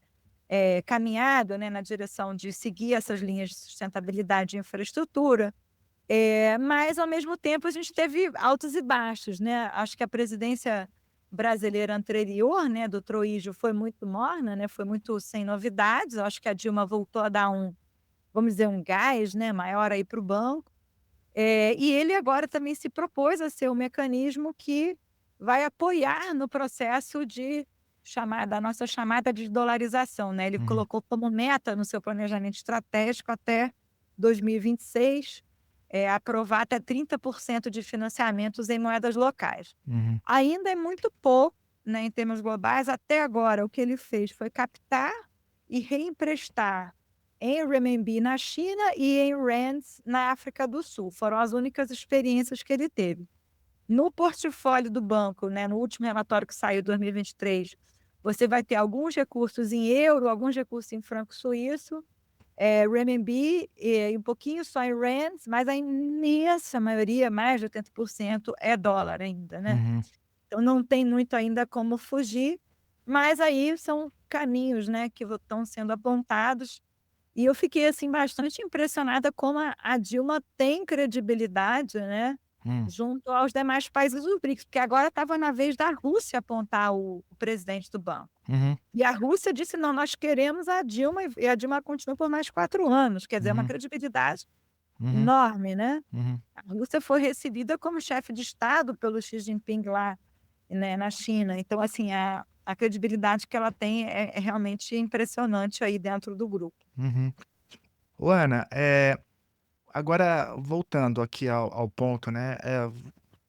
Speaker 2: caminhado, né, na direção de seguir essas linhas de sustentabilidade e infraestrutura, mas ao mesmo tempo a gente teve altos e baixos, né. Acho que a presidência brasileira anterior, né, do Troígio, foi muito morna, né, foi muito sem novidades. Eu acho que a Dilma voltou a dar vamos dizer, um gás, né, maior aí para o banco. E ele agora também se propôs a ser um mecanismo que vai apoiar no processo da nossa chamada desdolarização, né. Ele
Speaker 1: Uhum.
Speaker 2: colocou como meta no seu planejamento estratégico até 2026, aprovar até 30% de financiamentos em moedas locais.
Speaker 1: Uhum.
Speaker 2: Ainda é muito pouco, né, em termos globais. Até agora o que ele fez foi captar e reemprestar em renminbi na China e em rands na África do Sul. Foram as únicas experiências que ele teve. No portfólio do banco, né, no último relatório que saiu em 2023, você vai ter alguns recursos em euro, alguns recursos em franco suíço, renminbi e um pouquinho só em rands, mas a imensa maioria, mais de 80%, é dólar ainda, né.
Speaker 1: Uhum.
Speaker 2: Então não tem muito ainda como fugir, mas aí são caminhos, né, que estão sendo apontados. E eu fiquei, assim, bastante impressionada como a Dilma tem credibilidade, né,
Speaker 1: Hum.
Speaker 2: junto aos demais países do BRICS, porque agora estava na vez da Rússia apontar o presidente do banco.
Speaker 1: Uhum.
Speaker 2: E a Rússia disse: "Não, nós queremos a Dilma", e a Dilma continua por mais 4 anos, quer dizer, é uma
Speaker 1: Uhum.
Speaker 2: credibilidade
Speaker 1: Uhum.
Speaker 2: enorme, né.
Speaker 1: Uhum.
Speaker 2: A Rússia foi recebida como chefe de estado pelo Xi Jinping lá, né, na China. Então, assim, a credibilidade que ela tem é realmente impressionante aí dentro do grupo.
Speaker 1: Uhum. Ô Ana, agora voltando aqui ao ponto, né,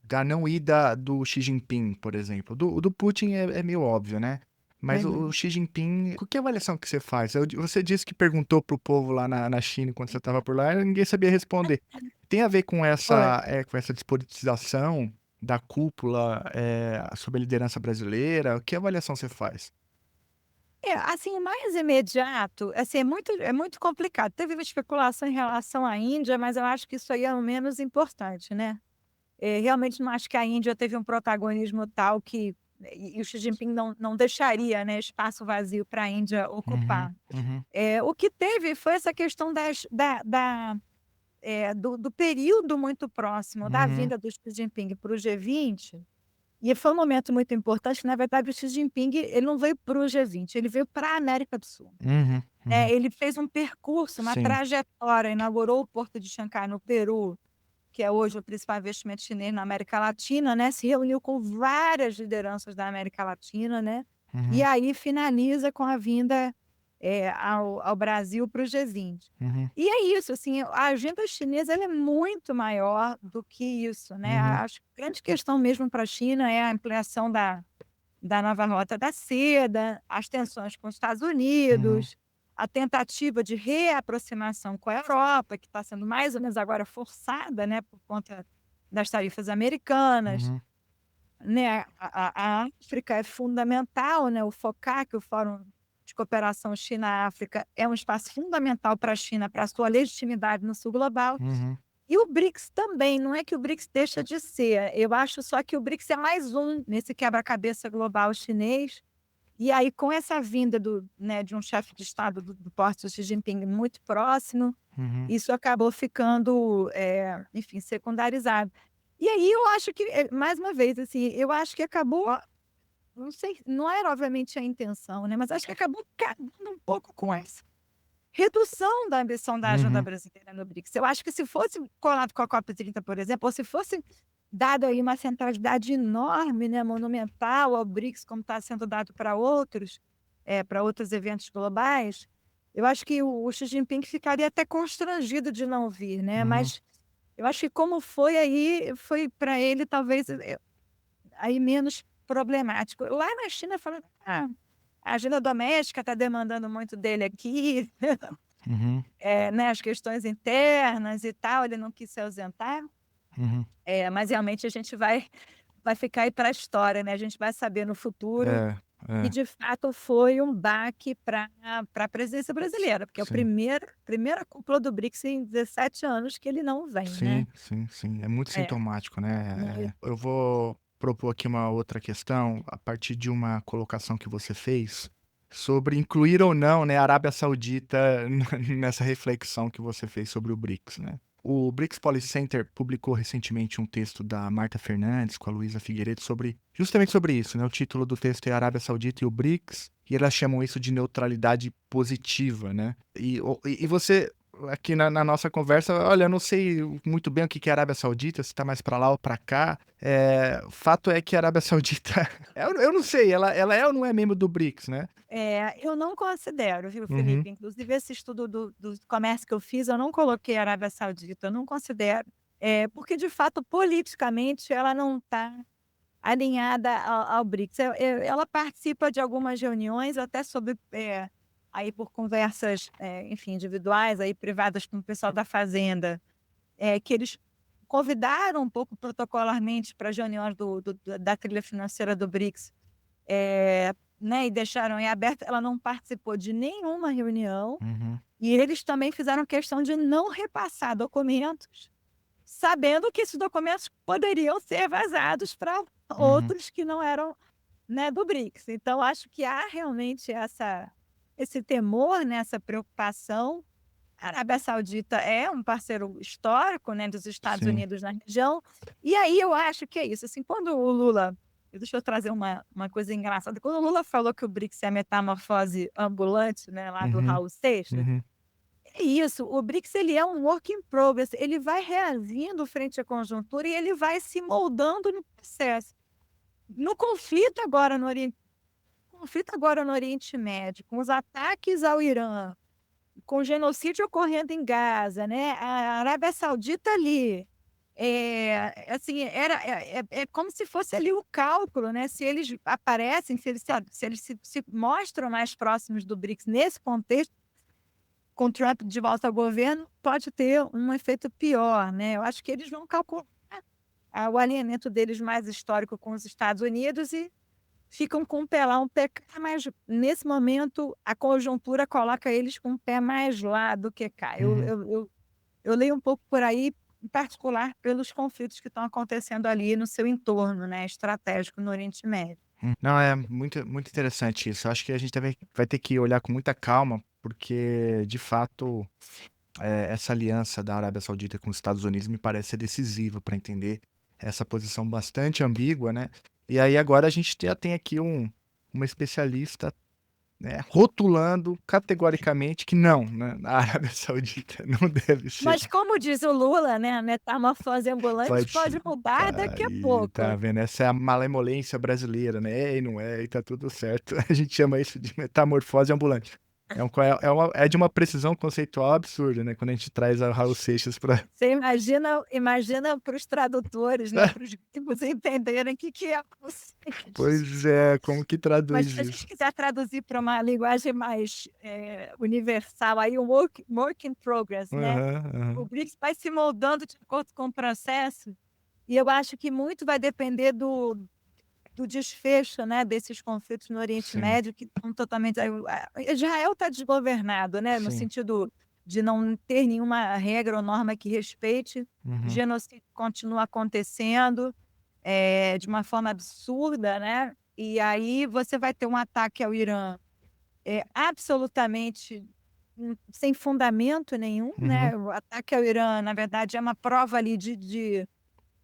Speaker 1: da não ida do Xi Jinping, por exemplo. Do Putin é meio óbvio, né, mas o
Speaker 2: Uhum.
Speaker 1: Xi Jinping, que avaliação que você faz? Você disse que perguntou para o povo lá na China quando você estava por lá e ninguém sabia responder. Tem a ver
Speaker 2: Foi.
Speaker 1: com essa despolitização da cúpula, sob a liderança brasileira? Que avaliação você faz?
Speaker 2: Assim, o mais imediato, assim, é muito complicado. Teve uma especulação em relação à Índia, mas eu acho que isso aí é o menos importante, né. Realmente não acho que a Índia teve um protagonismo tal que o Xi Jinping não deixaria, né, espaço vazio para a Índia
Speaker 1: Uhum.
Speaker 2: ocupar.
Speaker 1: Uhum.
Speaker 2: O que teve foi essa questão do período muito próximo da
Speaker 1: Uhum.
Speaker 2: vinda do Xi Jinping para o G20, e foi um momento muito importante. Na verdade, o Xi Jinping, ele não veio para o G20, ele veio para a América do Sul.
Speaker 1: Uhum. Uhum.
Speaker 2: Ele fez um percurso, uma
Speaker 1: Sim.
Speaker 2: trajetória, inaugurou o Porto de Xangai no Peru, que é hoje o principal investimento chinês na América Latina, né, se reuniu com várias lideranças da América Latina, né, e
Speaker 1: Uhum.
Speaker 2: aí finaliza com a vinda, ao Brasil para o G20.
Speaker 1: Uhum.
Speaker 2: E é isso, assim, a agenda chinesa, ela é muito maior do que isso, né.
Speaker 1: Uhum.
Speaker 2: Acho que a grande questão mesmo para a China é a ampliação da nova rota da seda, as tensões com os Estados
Speaker 1: Uhum.
Speaker 2: Unidos, a tentativa de reaproximação com a Europa, que está sendo mais ou menos agora forçada, né, por conta das tarifas americanas,
Speaker 1: Uhum.
Speaker 2: né. A África é fundamental, né, o FOCAC, o Fórum de Cooperação China-África, é um espaço fundamental para a China, para a sua legitimidade no sul global.
Speaker 1: Uhum.
Speaker 2: E o BRICS também, não é que o BRICS deixa de ser, eu acho só que o BRICS é mais um nesse quebra-cabeça global chinês. E aí, com essa vinda né, de um chefe de estado do porte, o Xi Jinping, muito próximo,
Speaker 1: Uhum.
Speaker 2: isso acabou ficando, enfim, secundarizado. E aí eu acho que, mais uma vez, assim, eu acho que acabou, não sei, não era obviamente a intenção, né, mas acho que acabou casando um pouco com essa redução da ambição da agenda
Speaker 1: Uhum.
Speaker 2: brasileira no BRICS. Eu acho que, se fosse colado com a COP30, por exemplo, ou se fosse dado aí uma centralidade enorme, né, monumental ao BRICS, como está sendo dado para outros eventos globais, eu acho que o Xi Jinping ficaria até constrangido de não vir, né,
Speaker 1: Uhum.
Speaker 2: mas eu acho que como foi aí, foi para ele talvez, aí menos problemático. Lá na China, falando, a agenda doméstica está demandando muito dele aqui,
Speaker 1: Uhum,
Speaker 2: né, as questões internas e tal, ele não quis se ausentar.
Speaker 1: uhum.
Speaker 2: Mas realmente a gente vai ficar aí para a história, né, a gente vai saber no futuro
Speaker 1: É,
Speaker 2: que
Speaker 1: é,
Speaker 2: de fato foi um baque para a presidência brasileira, porque é a
Speaker 1: sim.
Speaker 2: primeira cúpula do BRICS em 17 anos que ele não vem, né.
Speaker 1: Sim, sim, sim. É muito
Speaker 2: É,
Speaker 1: sintomático, né?
Speaker 2: muito.
Speaker 1: Eu vou propor aqui uma outra questão a partir de uma colocação que você fez sobre incluir ou não, né, a Arábia Saudita nessa reflexão que você fez sobre o BRICS, né? O BRICS Policy Center publicou recentemente um texto da Marta Fernandes com a Luísa Figueiredo justamente sobre isso, né? O título do texto é Arábia Saudita e o BRICS, e elas chamam isso de neutralidade positiva, né? E você aqui na nossa conversa, olha, eu não sei muito bem o que é a Arábia Saudita, se tá mais pra lá ou pra cá. O fato é que a Arábia Saudita, eu não sei, ela é ou não é membro do BRICS, né?
Speaker 2: Eu não considero, viu,
Speaker 1: Uhum,
Speaker 2: Felipe, inclusive esse estudo do comércio que eu fiz, eu não coloquei a Arábia Saudita, eu não considero, porque de fato politicamente ela não está alinhada ao BRICS. Ela participa de algumas reuniões, até sobre, aí por conversas, enfim, individuais, aí privadas com o pessoal da fazenda, que eles convidaram um pouco protocolarmente para as reuniões da trilha financeira do BRICS, né, e deixaram em aberto. Ela não participou de nenhuma reunião,
Speaker 1: uhum,
Speaker 2: e eles também fizeram questão de não repassar documentos, sabendo que esses documentos poderiam ser vazados para
Speaker 1: uhum.
Speaker 2: outros que não eram, né, do BRICS. Então acho que há realmente esse temor, né, essa preocupação. A Arábia Saudita é um parceiro histórico, né, dos Estados
Speaker 1: Sim.
Speaker 2: Unidos na região, e aí eu acho que é isso, assim, quando o Lula, deixa eu trazer uma coisa engraçada, quando o Lula falou que o BRICS é a metamorfose ambulante, né, lá do
Speaker 1: Uhum,
Speaker 2: Raul Seixas,
Speaker 1: uhum.
Speaker 2: é isso, o BRICS ele é um work in progress, ele vai reagindo frente à conjuntura e ele vai se moldando no processo. No conflito agora no Oriente Médio, com os ataques ao Irã, com o genocídio ocorrendo em Gaza, né, a Arábia Saudita ali, assim, é como se fosse ali o cálculo, né, se eles aparecem, se eles se mostram mais próximos do BRICS nesse contexto, com Trump de volta ao governo, pode ter um efeito pior, né. Eu acho que eles vão calcular, o alinhamento deles mais histórico com os Estados Unidos e ficam com o pé lá, um pé cá, mas nesse momento a conjuntura coloca eles com o pé mais lá do que cá. Eu
Speaker 1: Uhum.
Speaker 2: eu eu eu leio um pouco por aí, em particular pelos conflitos que estão acontecendo ali no seu entorno, né, estratégico no Oriente Médio.
Speaker 1: Não, é muito, muito interessante isso. Eu acho que a gente também vai ter que olhar com muita calma, porque de fato essa aliança da Arábia Saudita com os Estados Unidos me parece ser decisiva para entender essa posição bastante ambígua, né? E aí agora a gente já tem aqui uma especialista, né, rotulando categoricamente que não, né, a Arábia Saudita não deve ser.
Speaker 2: Mas como diz o Lula, né, a metamorfose ambulante
Speaker 1: Pode
Speaker 2: pode mudar daqui a
Speaker 1: aí,
Speaker 2: pouco.
Speaker 1: tá vendo? Essa é a malemolência brasileira, né? É e não é, e tá tudo certo. A gente chama isso de metamorfose ambulante. É de uma precisão conceitual absurda, né? Quando a gente traz a Raul Seixas para.
Speaker 2: Você imagina para os tradutores, né, para os gringos entenderem o que é conceito.
Speaker 1: Pois é, como que
Speaker 2: Mas
Speaker 1: traduz
Speaker 2: se a gente
Speaker 1: isso?
Speaker 2: quiser traduzir para uma linguagem mais, universal, aí um work in progress, né,
Speaker 1: Aham,
Speaker 2: o
Speaker 1: aham.
Speaker 2: BRICS vai se moldando de acordo com o processo, e eu acho que muito vai depender do desfecho, né, desses conflitos no Oriente
Speaker 1: Sim,
Speaker 2: Médio, que estão totalmente aí Israel está desgovernado, né, no
Speaker 1: sim.
Speaker 2: sentido de não ter nenhuma regra ou norma que respeite,
Speaker 1: Uhum,
Speaker 2: genocídio continua acontecendo, de uma forma absurda, né, e aí você vai ter um ataque ao Irã, absolutamente, sem fundamento nenhum,
Speaker 1: uhum,
Speaker 2: né, o ataque ao Irã, na verdade, é uma prova ali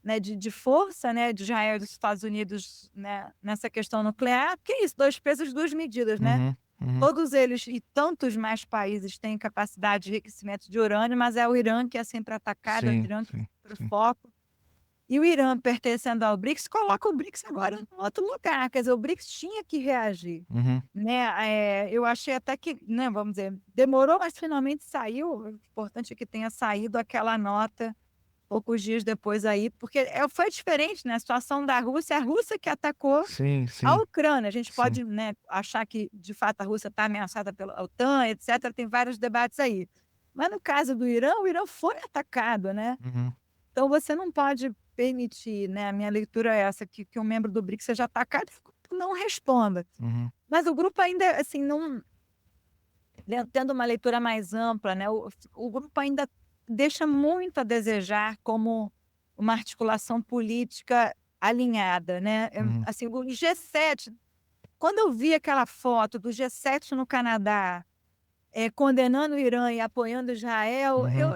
Speaker 2: né, de força, né, de Israel e dos Estados Unidos, né, nessa questão nuclear, que é isso, 2 pesos, 2 medidas, né.
Speaker 1: uhum, uhum.
Speaker 2: Todos eles e tantos mais países têm capacidade de enriquecimento de urânio, mas é o Irã que é sempre atacado, é o
Speaker 1: Sim,
Speaker 2: Irã que é
Speaker 1: sim,
Speaker 2: sempre o
Speaker 1: sim.
Speaker 2: foco. E o Irã pertencendo ao BRICS, coloca o BRICS agora em outro lugar, quer dizer, o BRICS tinha que reagir,
Speaker 1: Uhum,
Speaker 2: né. Eu achei até que, né, vamos dizer, demorou, mas finalmente saiu, o importante é que tenha saído aquela nota poucos dias depois aí, porque foi diferente, né? A situação da Rússia, a Rússia que atacou
Speaker 1: Sim,
Speaker 2: a
Speaker 1: sim,
Speaker 2: Ucrânia. A gente
Speaker 1: sim.
Speaker 2: pode, né, achar que, de fato, a Rússia está ameaçada pela OTAN, etc. Tem vários debates aí. Mas no caso do Irã, o Irã foi atacado, né?
Speaker 1: Uhum,
Speaker 2: Então você não pode permitir, né? A minha leitura é essa, que um membro do BRICS seja atacado e o grupo não responda.
Speaker 1: uhum,
Speaker 2: Mas o grupo ainda, assim, não tendo uma leitura mais ampla, né, o grupo ainda deixa muito a desejar como uma articulação política alinhada, né.
Speaker 1: uhum,
Speaker 2: Assim, o G7, quando eu vi aquela foto do G7 no Canadá, condenando o Irã e apoiando Israel,
Speaker 1: uhum,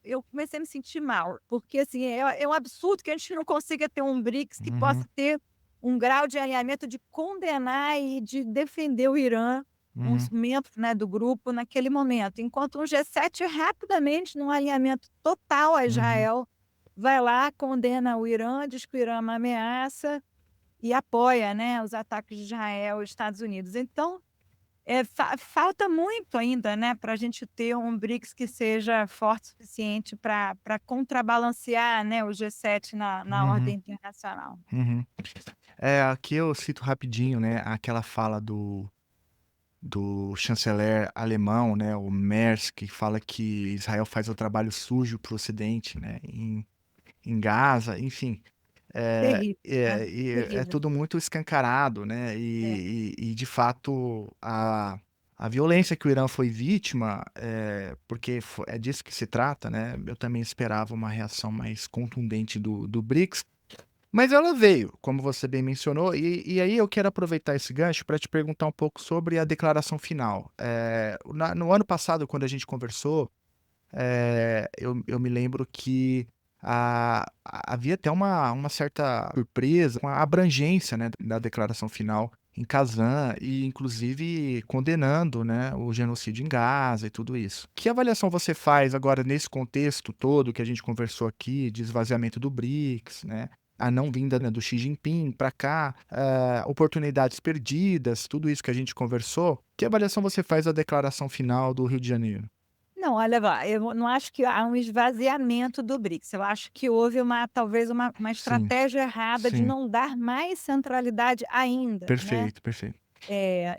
Speaker 2: eu comecei a me sentir mal, porque, assim, é um absurdo que a gente não consiga ter um BRICS que possa
Speaker 1: uhum,
Speaker 2: ter um grau de alinhamento de condenar e de defender o Irã, uns
Speaker 1: uhum,
Speaker 2: membros, né, do grupo naquele momento, enquanto um G7 rapidamente, num alinhamento total a
Speaker 1: uhum.
Speaker 2: Israel, vai lá, condena o Irã, diz que o Irã é uma ameaça e apoia, né, os ataques de Israel e Estados Unidos. Então, falta muito ainda, né, para a gente ter um BRICS que seja forte o suficiente para contrabalancear, né, o G7 na
Speaker 1: Uhum,
Speaker 2: ordem internacional.
Speaker 1: uhum. Aqui eu cito rapidinho, né, aquela fala do chanceler alemão, né, o Merz, que fala que Israel faz o trabalho sujo para o Ocidente, né, em Gaza, enfim.
Speaker 2: Terrível, né,
Speaker 1: É
Speaker 2: terrível.
Speaker 1: tudo muito escancarado, né,
Speaker 2: É.
Speaker 1: e de fato a violência que o Irã foi vítima, porque é disso que se trata, né, eu também esperava uma reação mais contundente do BRICS, mas ela veio, como você bem mencionou, e aí eu quero aproveitar esse gancho para te perguntar um pouco sobre a declaração final. No ano passado, quando a gente conversou, eu me lembro que havia até uma certa surpresa com a abrangência, né, da declaração final em Kazan e inclusive condenando, né, o genocídio em Gaza e tudo isso. Que avaliação você faz agora nesse contexto todo que a gente conversou aqui, de esvaziamento do BRICS, né, a não vinda, né, do Xi Jinping para cá, oportunidades perdidas, tudo isso que a gente conversou, que avaliação você faz da declaração final do Rio de Janeiro?
Speaker 2: Não, olha lá, eu não acho que há um esvaziamento do BRICS, eu acho que houve talvez uma
Speaker 1: Sim,
Speaker 2: estratégia errada de
Speaker 1: sim.
Speaker 2: não dar mais centralidade ainda, né.
Speaker 1: Perfeito, perfeito.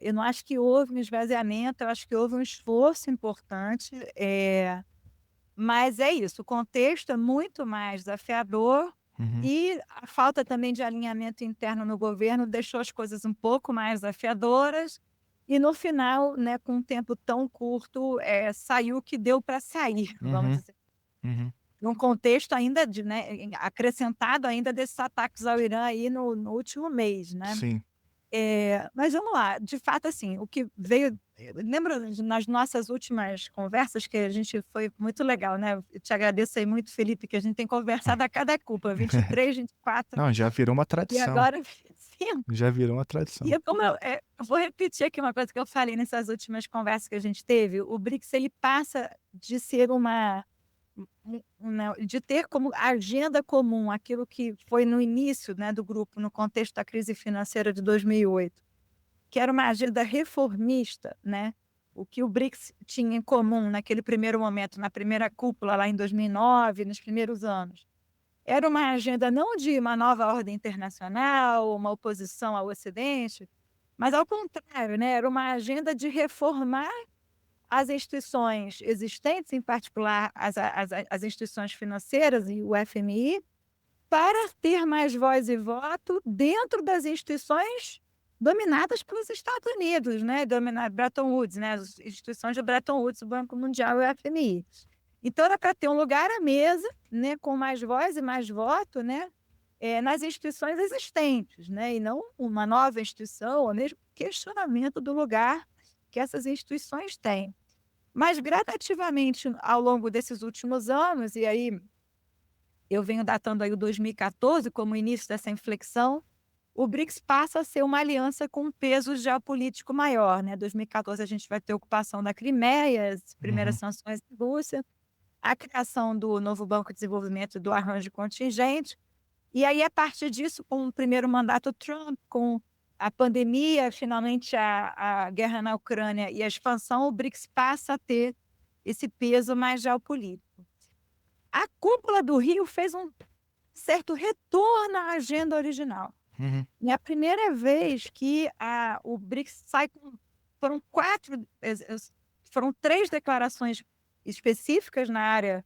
Speaker 2: Eu não acho que houve um esvaziamento, eu acho que houve um esforço importante, mas é isso, o contexto é muito mais desafiador
Speaker 1: Uhum,
Speaker 2: e a falta também de alinhamento interno no governo deixou as coisas um pouco mais desafiadoras e no final, né, com um tempo tão curto, saiu o que deu para sair, vamos
Speaker 1: uhum,
Speaker 2: dizer.
Speaker 1: uhum.
Speaker 2: Num contexto ainda né, acrescentado ainda desses ataques ao Irã aí no último mês, né.
Speaker 1: Sim.
Speaker 2: Mas vamos lá, de fato, assim, o que veio lembra nas nossas últimas conversas que a gente foi muito legal, né, eu te agradeço aí muito, Felipe, que a gente tem conversado a cada cúpula, 23, 24
Speaker 1: Não, já virou uma
Speaker 2: e
Speaker 1: tradição,
Speaker 2: agora 25.
Speaker 1: já virou uma
Speaker 2: E
Speaker 1: tradição.
Speaker 2: é como eu vou repetir aqui uma coisa que eu falei nessas últimas conversas que a gente teve, o BRICS ele passa de ser de ter como agenda comum aquilo que foi no início, né, do grupo, no contexto da crise financeira de 2008. Que era uma agenda reformista, né, o que o BRICS tinha em comum naquele primeiro momento, na primeira cúpula lá em 2009, nos primeiros anos. Era uma agenda não de uma nova ordem internacional, uma oposição ao Ocidente, mas ao contrário, né, era uma agenda de reformar as instituições existentes, em particular as instituições financeiras e o FMI, para ter mais voz e voto dentro das instituições dominadas pelos Estados Unidos, né, Bretton Woods, né, as instituições de Bretton Woods, o Banco Mundial e o FMI. Então era para ter um lugar à mesa, né, com mais voz e mais voto, né, nas instituições existentes, né, e não uma nova instituição ou mesmo questionamento do lugar que essas instituições têm. Mas gradativamente ao longo desses últimos anos, e aí eu venho datando aí o 2014 como o início dessa inflexão, o BRICS passa a ser uma aliança com um peso geopolítico maior, né. 2014 a gente vai ter a ocupação da Crimeia, as primeiras
Speaker 1: Uhum,
Speaker 2: sanções da Rússia, a criação do novo Banco de Desenvolvimento do arranjo contingente, e aí a partir disso, com o primeiro mandato Trump, com a pandemia, finalmente a guerra na Ucrânia e a expansão, o BRICS passa a ter esse peso mais geopolítico. a cúpula do Rio fez um certo retorno à agenda original.
Speaker 1: Uhum.
Speaker 2: É a primeira vez que o BRICS sai com... Foram 3 declarações específicas na área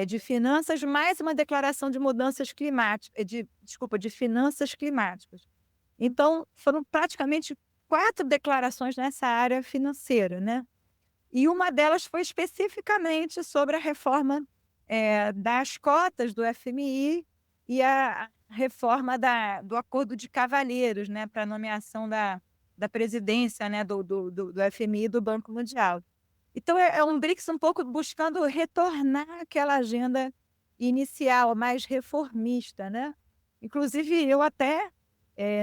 Speaker 2: de finanças, mais uma declaração de mudanças climáticas, de finanças climáticas. Então, foram praticamente 4 declarações nessa área financeira, né? E uma delas foi especificamente sobre a reforma das cotas do FMI e a reforma do Acordo de Cavalheiros, né, para a nomeação da presidência, né, do FMI e do Banco Mundial. Então, é um BRICS um pouco buscando retornar àquela agenda inicial, mais reformista, né? Inclusive, eu até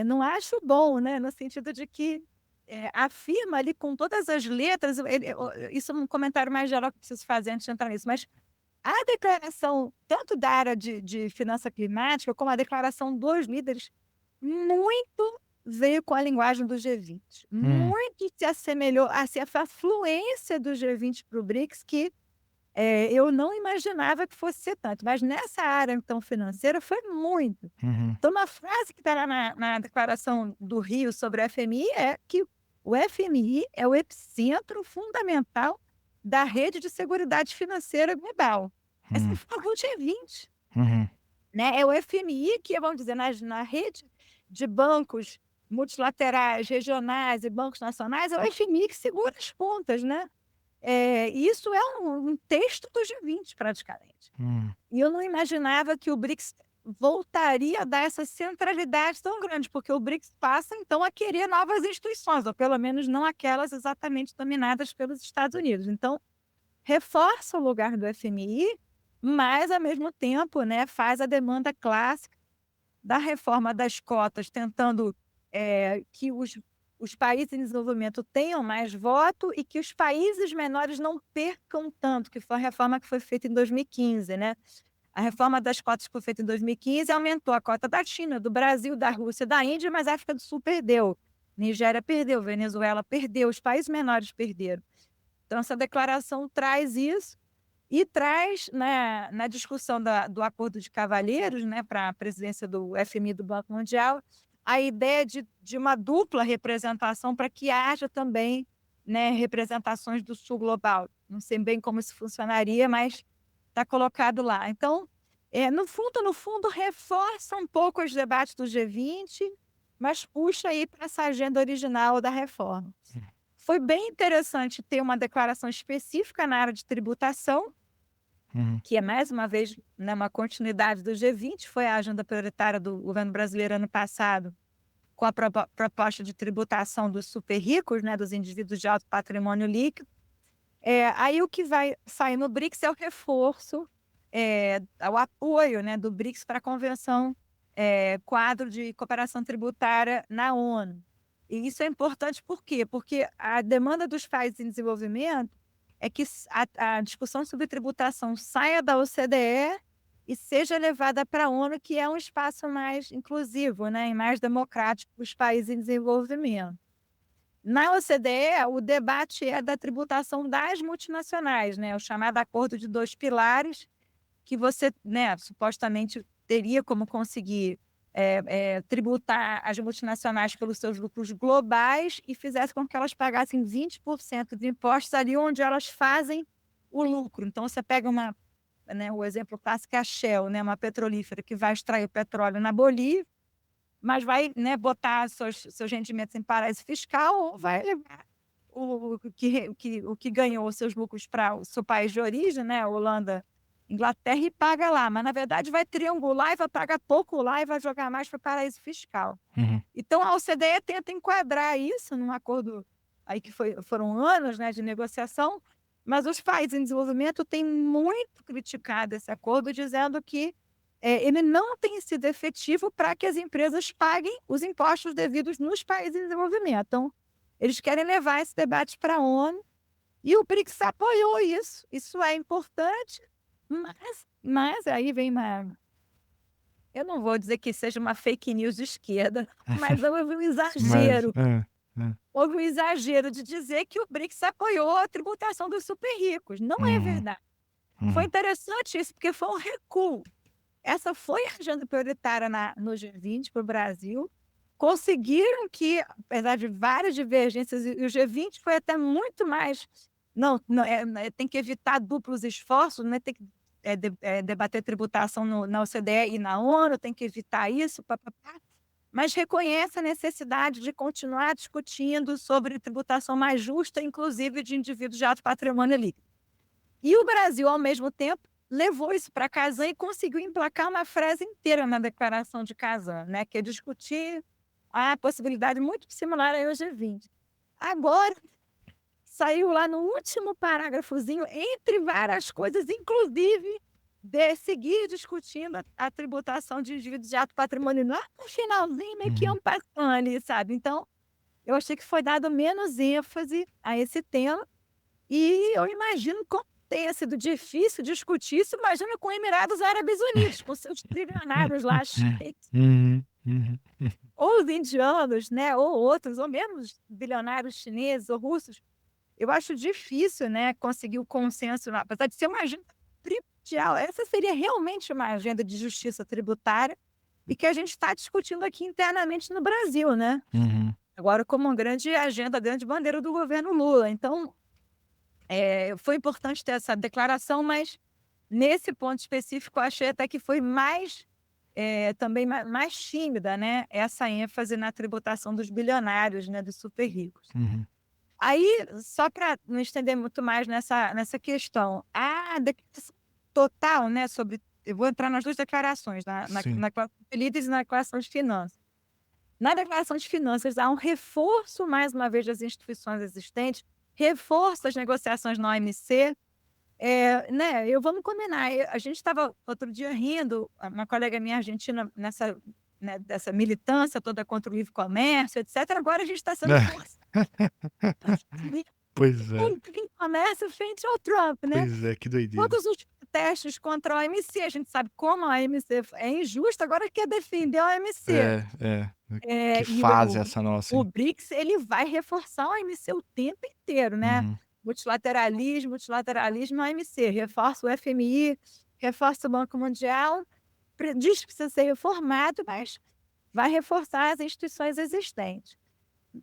Speaker 2: não acho bom, né, no sentido de que afirma ali com todas as letras, isso é um comentário mais geral que preciso fazer antes de entrar nisso, mas a declaração, tanto da área de finança climática, como a declaração dos líderes, muito veio com a linguagem do G20. Muito se assemelhou a a fluência do G20 para o BRICS, que eu não imaginava que fosse ser tanto. Mas nessa área, então, financeira, foi muito.
Speaker 1: Uhum.
Speaker 2: Então, uma frase que está lá na declaração do Rio sobre o FMI é que o FMI é o epicentro fundamental da rede de seguridade financeira global. Essa foi o G20.
Speaker 1: Uhum.
Speaker 2: Né? É o FMI que, vamos dizer, na rede de bancos multilaterais, regionais e bancos nacionais, é o FMI que segura as pontas, né? Isso é um texto do G20, praticamente. E eu não imaginava que o BRICS voltaria a dar essa centralidade tão grande, porque o BRICS passa, então, a querer novas instituições, ou pelo menos não aquelas exatamente dominadas pelos Estados Unidos. Então, reforça o lugar do FMI, mas, ao mesmo tempo, né, faz a demanda clássica da reforma das cotas, tentando que os países em desenvolvimento tenham mais voto e que os países menores não percam tanto, que foi a reforma que foi feita em 2015, né? A reforma das cotas que foi feita em 2015 aumentou a cota da China, do Brasil, da Rússia, da Índia, mas a África do Sul perdeu. Nigéria perdeu, Venezuela perdeu, os países menores perderam. Então, essa declaração traz isso e traz, né, na discussão do Acordo de Cavalheiros, né, para a presidência do FMI e do Banco Mundial, a ideia de uma dupla representação para que haja também, né, representações do Sul global. Não sei bem como isso funcionaria, mas está colocado lá. Então, no fundo, reforça um pouco os debates do G20, mas puxa aí para essa agenda original da reforma. Foi bem interessante ter uma declaração específica na área de tributação, que é, mais uma vez, né, uma continuidade do G20, foi a agenda prioritária do governo brasileiro ano passado, com a proposta de tributação dos super ricos, né, dos indivíduos de alto patrimônio líquido. Aí o que vai sair no BRICS é o reforço, o apoio, né, do BRICS para a Convenção Quadro de Cooperação Tributária na ONU. E isso é importante por quê? Porque a demanda dos países em desenvolvimento é que a discussão sobre tributação saia da OCDE e seja levada para a ONU, que é um espaço mais inclusivo, né, e mais democrático para os países em desenvolvimento. Na OCDE, o debate é da tributação das multinacionais, né, o chamado Acordo de 2 Pilares, que você, né, supostamente teria como conseguir tributar as multinacionais pelos seus lucros globais e fizesse com que elas pagassem 20% de impostos ali onde elas fazem o lucro. Então, você pega o exemplo clássico é a Shell, né, uma petrolífera que vai extrair o petróleo na Bolívia, mas vai, né, botar seus rendimentos em paraíso fiscal, ou vai levar o que ganhou os seus lucros para o seu país de origem, né, Holanda, Inglaterra, e paga lá. Mas, na verdade, vai triangular e vai pagar pouco lá e vai jogar mais para o paraíso fiscal. Então, a OCDE tenta enquadrar isso num acordo aí que foram anos, né, de negociação, mas os países em desenvolvimento têm muito criticado esse acordo, dizendo que ele não tem sido efetivo para que as empresas paguem os impostos devidos nos países em desenvolvimento. Então, eles querem levar esse debate para a ONU e o BRICS apoiou isso. Isso é importante, mas aí vem eu não vou dizer que seja uma fake news de esquerda, mas houve um exagero. Houve um exagero de dizer que o BRICS apoiou a tributação dos super ricos. Não é verdade. Foi interessante isso, porque foi um recuo. Essa foi a agenda prioritária no G20 para o Brasil. Conseguiram que, apesar de várias divergências, e o G20 foi até muito mais. Não, tem que evitar duplos esforços, né? Tem que debater tributação na OCDE e na ONU, tem que evitar isso, papapá. Mas reconhece a necessidade de continuar discutindo sobre tributação mais justa, inclusive de indivíduos de alto patrimônio líquido. E o Brasil, ao mesmo tempo, levou isso para Kazan e conseguiu emplacar uma frase inteira na declaração de Kazan, né? Que é discutir a possibilidade muito similar ao G20. Agora, saiu lá no último parágrafozinho, entre várias coisas, inclusive de seguir discutindo a tributação de indivíduos de alto patrimônio, no finalzinho, meio que passando ali, sabe? Então, eu achei que foi dado menos ênfase a esse tema e eu imagino como tenha sido difícil discutir isso, imagina com Emirados Árabes Unidos, com seus trilionários lá cheios. Ou os indianos, né, ou outros, ou mesmo os bilionários chineses ou russos. Eu acho difícil, né, conseguir o consenso, apesar de ser uma agenda primordial. Essa seria realmente uma agenda de justiça tributária e que a gente está discutindo aqui internamente no Brasil, né? Agora como uma grande agenda, grande bandeira do governo Lula. Então, foi importante ter essa declaração, mas nesse ponto específico, eu achei até que foi também mais tímida, né? Essa ênfase na tributação dos bilionários, né? Dos super ricos. Aí, só para não estender muito mais nessa questão, a declaração total, né? Eu vou entrar nas duas declarações, na declaração de líderes e na declaração de finanças. Na declaração de finanças, há um reforço, mais uma vez, das instituições existentes, reforço das negociações na OMC. Né, vamos combinar. A gente estava outro dia rindo, uma colega minha argentina, dessa militância toda contra o livre comércio, etc. Agora a gente está sendo forçado.
Speaker 1: Pois é.
Speaker 2: O livre comércio frente ao Trump, né?
Speaker 1: Pois é, que doideira.
Speaker 2: Todos os protestos contra a OMC, a gente sabe como a OMC é injusta, agora quer defender a OMC.
Speaker 1: Que fase essa nossa,
Speaker 2: O
Speaker 1: hein?
Speaker 2: BRICS, ele vai reforçar a OMC o tempo inteiro, né? Multilateralismo, a OMC, reforça o FMI, reforça o Banco Mundial, diz que precisa ser reformado, mas vai reforçar as instituições existentes.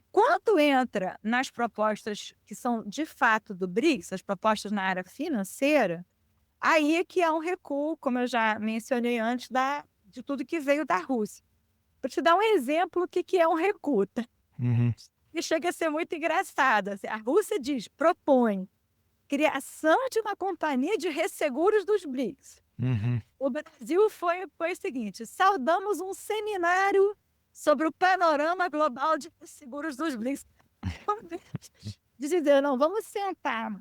Speaker 2: Quando entra nas propostas que são de fato do BRICS, as propostas na área financeira, aí é que há um recuo, como eu já mencionei antes, de tudo que veio da Rússia. Para te dar um exemplo, o que é um recuo? E chega a ser muito engraçado. A Rússia propõe criação de uma companhia de resseguros dos BRICS. O Brasil foi o seguinte: saudamos um seminário sobre o panorama global de resseguros dos BRICS. Dizer, não, vamos sentar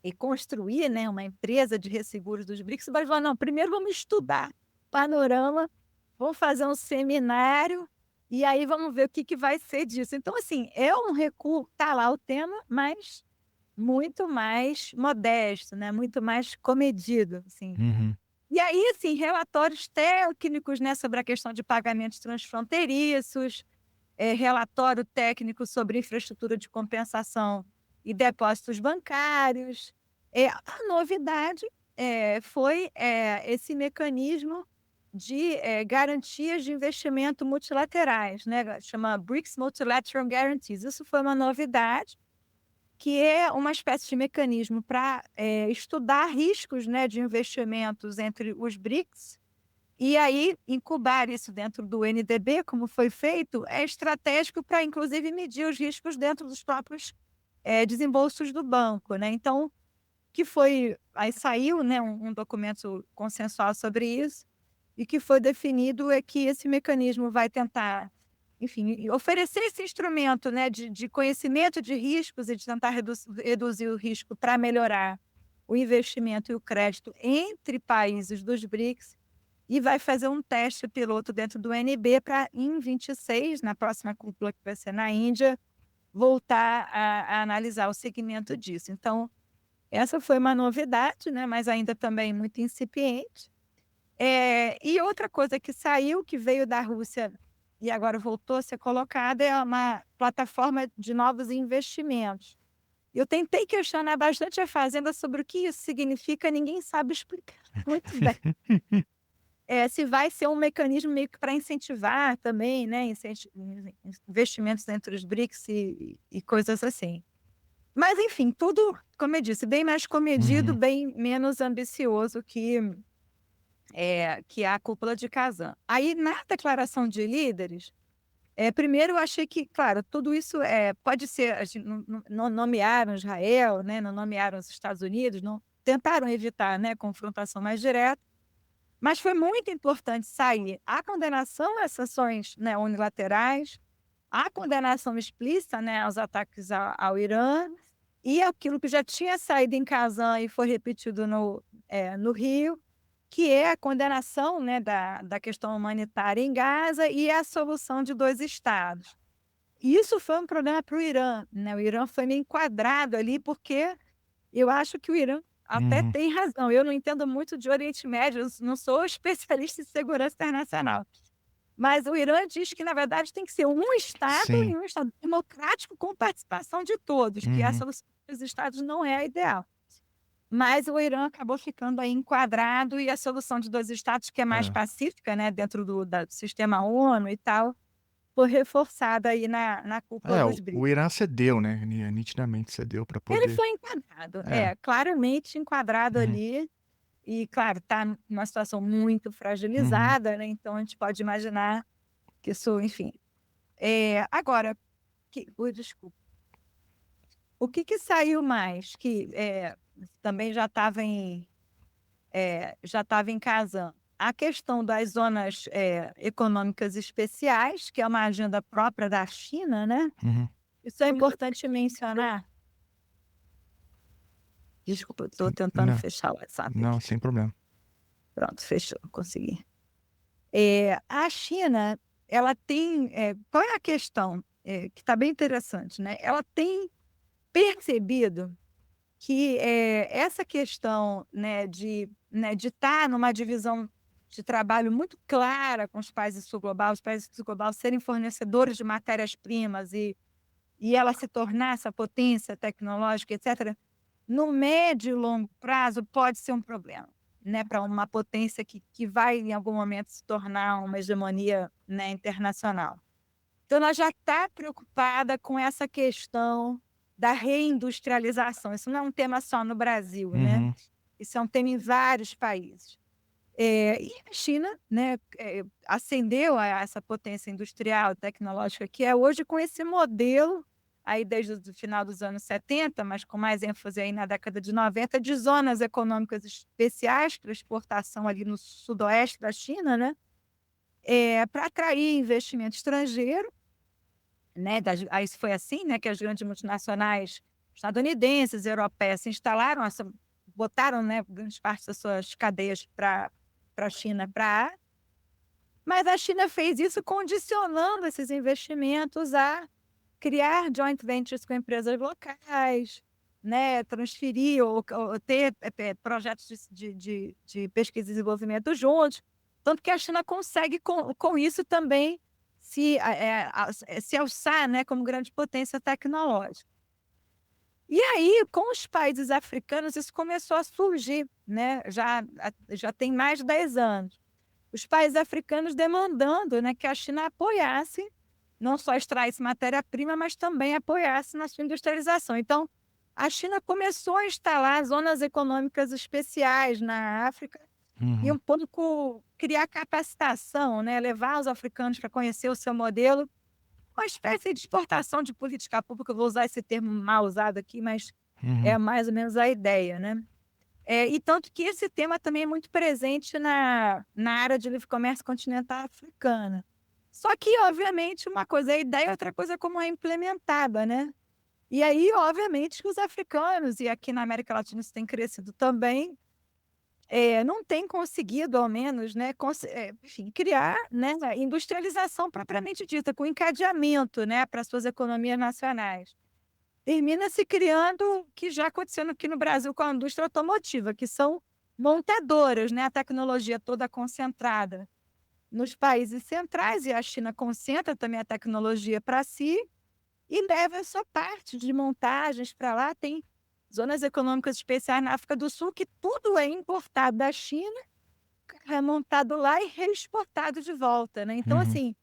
Speaker 2: e construir, né, uma empresa de resseguros dos BRICS, mas não, primeiro vamos estudar panorama, vamos fazer um seminário e aí vamos ver o que vai ser disso. Então, assim, é um recuo, tá lá o tema, mas muito mais modesto, né? Muito mais comedido, assim. E aí, assim, relatórios técnicos, né, sobre a questão de pagamentos transfronteiriços, relatório técnico sobre infraestrutura de compensação e depósitos bancários. A novidade foi esse mecanismo de garantias de investimento multilaterais, né? Chama BRICS Multilateral Guarantees. Isso foi uma novidade, que é uma espécie de mecanismo para estudar riscos, né, de investimentos entre os BRICS e aí incubar isso dentro do NDB, como foi feito, é estratégico para, inclusive, medir os riscos dentro dos próprios desembolsos do banco, né? Então, aí saiu, né, um documento consensual sobre isso, e que foi definido é que esse mecanismo vai tentar, enfim, oferecer esse instrumento, né, de conhecimento de riscos e de tentar reduzir o risco para melhorar o investimento e o crédito entre países dos BRICS, e vai fazer um teste piloto dentro do NB para, em 26, na próxima cúpula que vai ser na Índia, voltar a analisar o segmento disso. Então, essa foi uma novidade, né, mas ainda também muito incipiente. E outra coisa que saiu, que veio da Rússia e agora voltou a ser colocada, é uma plataforma de novos investimentos. Eu tentei questionar bastante a Fazenda sobre o que isso significa, ninguém sabe explicar muito bem. Se vai ser um mecanismo meio que para incentivar também, né, investimentos entre os BRICS e coisas assim. Mas enfim, tudo, como eu disse, bem mais comedido,
Speaker 1: Uhum.
Speaker 2: bem menos ambicioso que a cúpula de Kazan. Aí, na declaração de líderes, primeiro eu achei que, claro, tudo isso pode ser, a gente não nomearam Israel, né, não nomearam os Estados Unidos, não tentaram evitar, né, confrontação mais direta, mas foi muito importante sair a condenação às sanções, né, unilaterais, a condenação explícita, né, aos ataques ao Irã, e aquilo que já tinha saído em Kazan e foi repetido no Rio, que é a condenação, né, da questão humanitária em Gaza e a solução de 2 estados. E isso foi um problema para o Irã, né, o Irã foi meio enquadrado ali, porque eu acho que o Irã até
Speaker 1: Uhum.
Speaker 2: tem razão. Eu não entendo muito de Oriente Médio, eu não sou especialista em segurança internacional. Mas o Irã diz que, na verdade, tem que ser um Estado
Speaker 1: Sim.
Speaker 2: e um Estado democrático com participação de todos, que a
Speaker 1: Uhum.
Speaker 2: solução dos Estados não é a ideal. Mas o Irã acabou ficando aí enquadrado e a solução de 2 Estados, que é mais
Speaker 1: É.
Speaker 2: pacífica, né, dentro do sistema ONU e tal, foi reforçada aí na cúpula
Speaker 1: É,
Speaker 2: dos
Speaker 1: o
Speaker 2: BRICS.
Speaker 1: Irã cedeu, né, nitidamente cedeu para
Speaker 2: Ele
Speaker 1: poder
Speaker 2: foi enquadrado,
Speaker 1: é.
Speaker 2: claramente enquadrado
Speaker 1: Uhum.
Speaker 2: ali. E claro, está numa situação muito
Speaker 1: Uhum.
Speaker 2: fragilizada, né, então a gente pode imaginar que isso, enfim. Agora, desculpa. O que saiu mais que, também já estava em Kazan? A questão das zonas, econômicas especiais, que é uma agenda própria da China, né.
Speaker 1: Uhum.
Speaker 2: Isso é importante mencionar. Desculpa, eu estou tentando
Speaker 1: Não,
Speaker 2: fechar o WhatsApp
Speaker 1: não,
Speaker 2: aqui.
Speaker 1: sem problema.
Speaker 2: Pronto, fechou, consegui. A China, ela tem, qual é a questão, que está bem interessante, né, ela tem percebido que, essa questão, né, de estar numa divisão de trabalho muito clara com os países do sul global serem fornecedores de matérias-primas e ela se tornar essa potência tecnológica, etcétera, no médio e longo prazo pode ser um problema, né, para uma potência que vai em algum momento se tornar uma hegemonia, né, internacional. Então ela já está preocupada com essa questão da reindustrialização, isso não é um tema só no Brasil, né,
Speaker 1: Uhum.
Speaker 2: isso é um tema em vários países. E a China, né, ascendeu a essa potência industrial, tecnológica que é hoje com esse modelo, aí desde o final dos anos 70, mas com mais ênfase aí na década de 90, de zonas econômicas especiais para exportação ali no sudoeste da China, né, para atrair investimento estrangeiro, né, aí foi assim, né, que as grandes multinacionais estadunidenses, europeias se instalaram, botaram, né, grande parte das suas cadeias para a China, mas a China fez isso condicionando esses investimentos a criar joint ventures com empresas locais, né, transferir ou ter projetos de pesquisa e desenvolvimento juntos, tanto que a China consegue com isso também se alçar, né, como grande potência tecnológica. E aí, com os países africanos, isso começou a surgir, né, já tem mais de 10 anos. Os países africanos demandando, né, que a China apoiasse, não só extraísse matéria-prima, mas também apoiasse na sua industrialização. Então, a China começou a instalar zonas econômicas especiais na África e
Speaker 1: Uhum.
Speaker 2: um pouco criar capacitação, né, levar os africanos para conhecer o seu modelo, uma espécie de exportação de política pública, eu vou usar esse termo mal usado aqui, mas é
Speaker 1: Uhum.
Speaker 2: mais ou menos a ideia, né. E tanto que esse tema também é muito presente na área de livre comércio continental africana. Só que, obviamente, uma coisa é a ideia, outra coisa é como é implementada, né. E aí, obviamente, que os africanos, e aqui na América Latina isso tem crescido também, não têm conseguido, ao menos, né, enfim, criar, né, a industrialização propriamente dita, com encadeamento, né, para suas economias nacionais. Termina se criando o que já aconteceu aqui no Brasil com a indústria automotiva, que são montadoras, né, a tecnologia toda concentrada nos países centrais, e a China concentra também a tecnologia para si, e leva a sua parte de montagens para lá. Tem zonas econômicas especiais na África do Sul que tudo é importado da China, é montado lá e reexportado de volta, né. Então,
Speaker 1: Uhum.
Speaker 2: assim,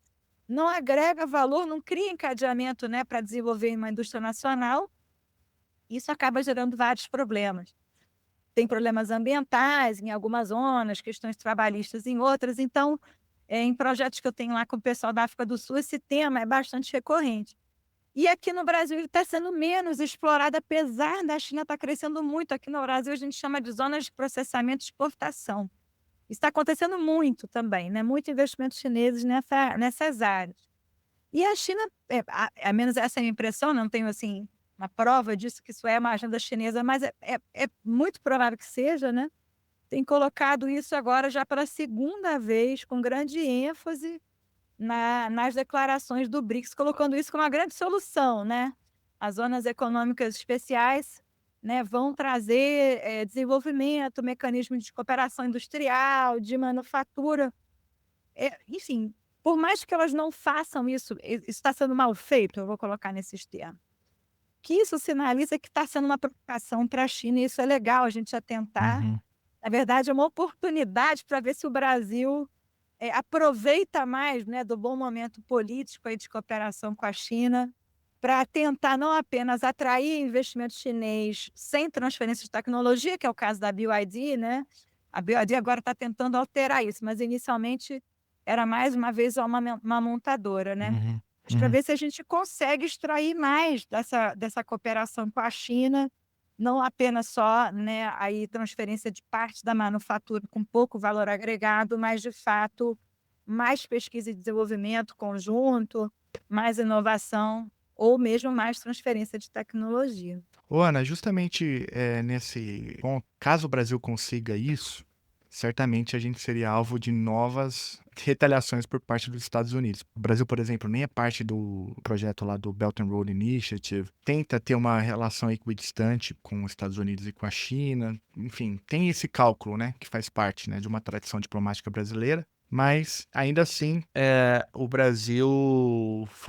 Speaker 2: não agrega valor, não cria encadeamento, né, para desenvolver uma indústria nacional, isso acaba gerando vários problemas. Tem problemas ambientais em algumas zonas, questões trabalhistas em outras, então, em projetos que eu tenho lá com o pessoal da África do Sul, esse tema é bastante recorrente. E aqui no Brasil ele está sendo menos explorado, apesar da China estar crescendo muito. Aqui no Brasil a gente chama de zonas de processamento e exportação. Isso está acontecendo muito também, né, muito investimento chineses nessas áreas. E a China, ao menos essa é a minha impressão, não tenho, assim, uma prova disso, que isso é uma agenda chinesa, mas é muito provável que seja, né, tem colocado isso agora já pela segunda vez, com grande ênfase nas declarações do BRICS, colocando isso como uma grande solução, né. As zonas econômicas especiais, né, vão trazer, desenvolvimento, mecanismo de cooperação industrial, de manufatura, enfim, por mais que elas não façam isso, isso está sendo mal feito, eu vou colocar nesses termos, que isso sinaliza que está sendo uma provocação para a China e isso é legal a gente atentar.
Speaker 1: Uhum.
Speaker 2: Na verdade é uma oportunidade para ver se o Brasil aproveita mais, né, do bom momento político aí de cooperação com a China, para tentar não apenas atrair investimento chinês sem transferência de tecnologia, que é o caso da BYD, né. A BYD agora está tentando alterar isso, mas inicialmente era mais uma vez uma montadora, né.
Speaker 1: Uhum.
Speaker 2: Mas para
Speaker 1: Uhum.
Speaker 2: ver se a gente consegue extrair mais dessa cooperação com a China, não apenas só, né, aí transferência de parte da manufatura com pouco valor agregado, mas de fato mais pesquisa e desenvolvimento conjunto, mais inovação ou mesmo mais transferência de tecnologia.
Speaker 1: Ô, Ana, justamente, nesse ponto, caso o Brasil consiga isso, certamente a gente seria alvo de novas retaliações por parte dos Estados Unidos. O Brasil, por exemplo, nem é parte do projeto lá do Belt and Road Initiative, tenta ter uma relação equidistante com os Estados Unidos e com a China, enfim, tem esse cálculo, né, que faz parte, né, de uma tradição diplomática brasileira. Mas, ainda assim, o Brasil,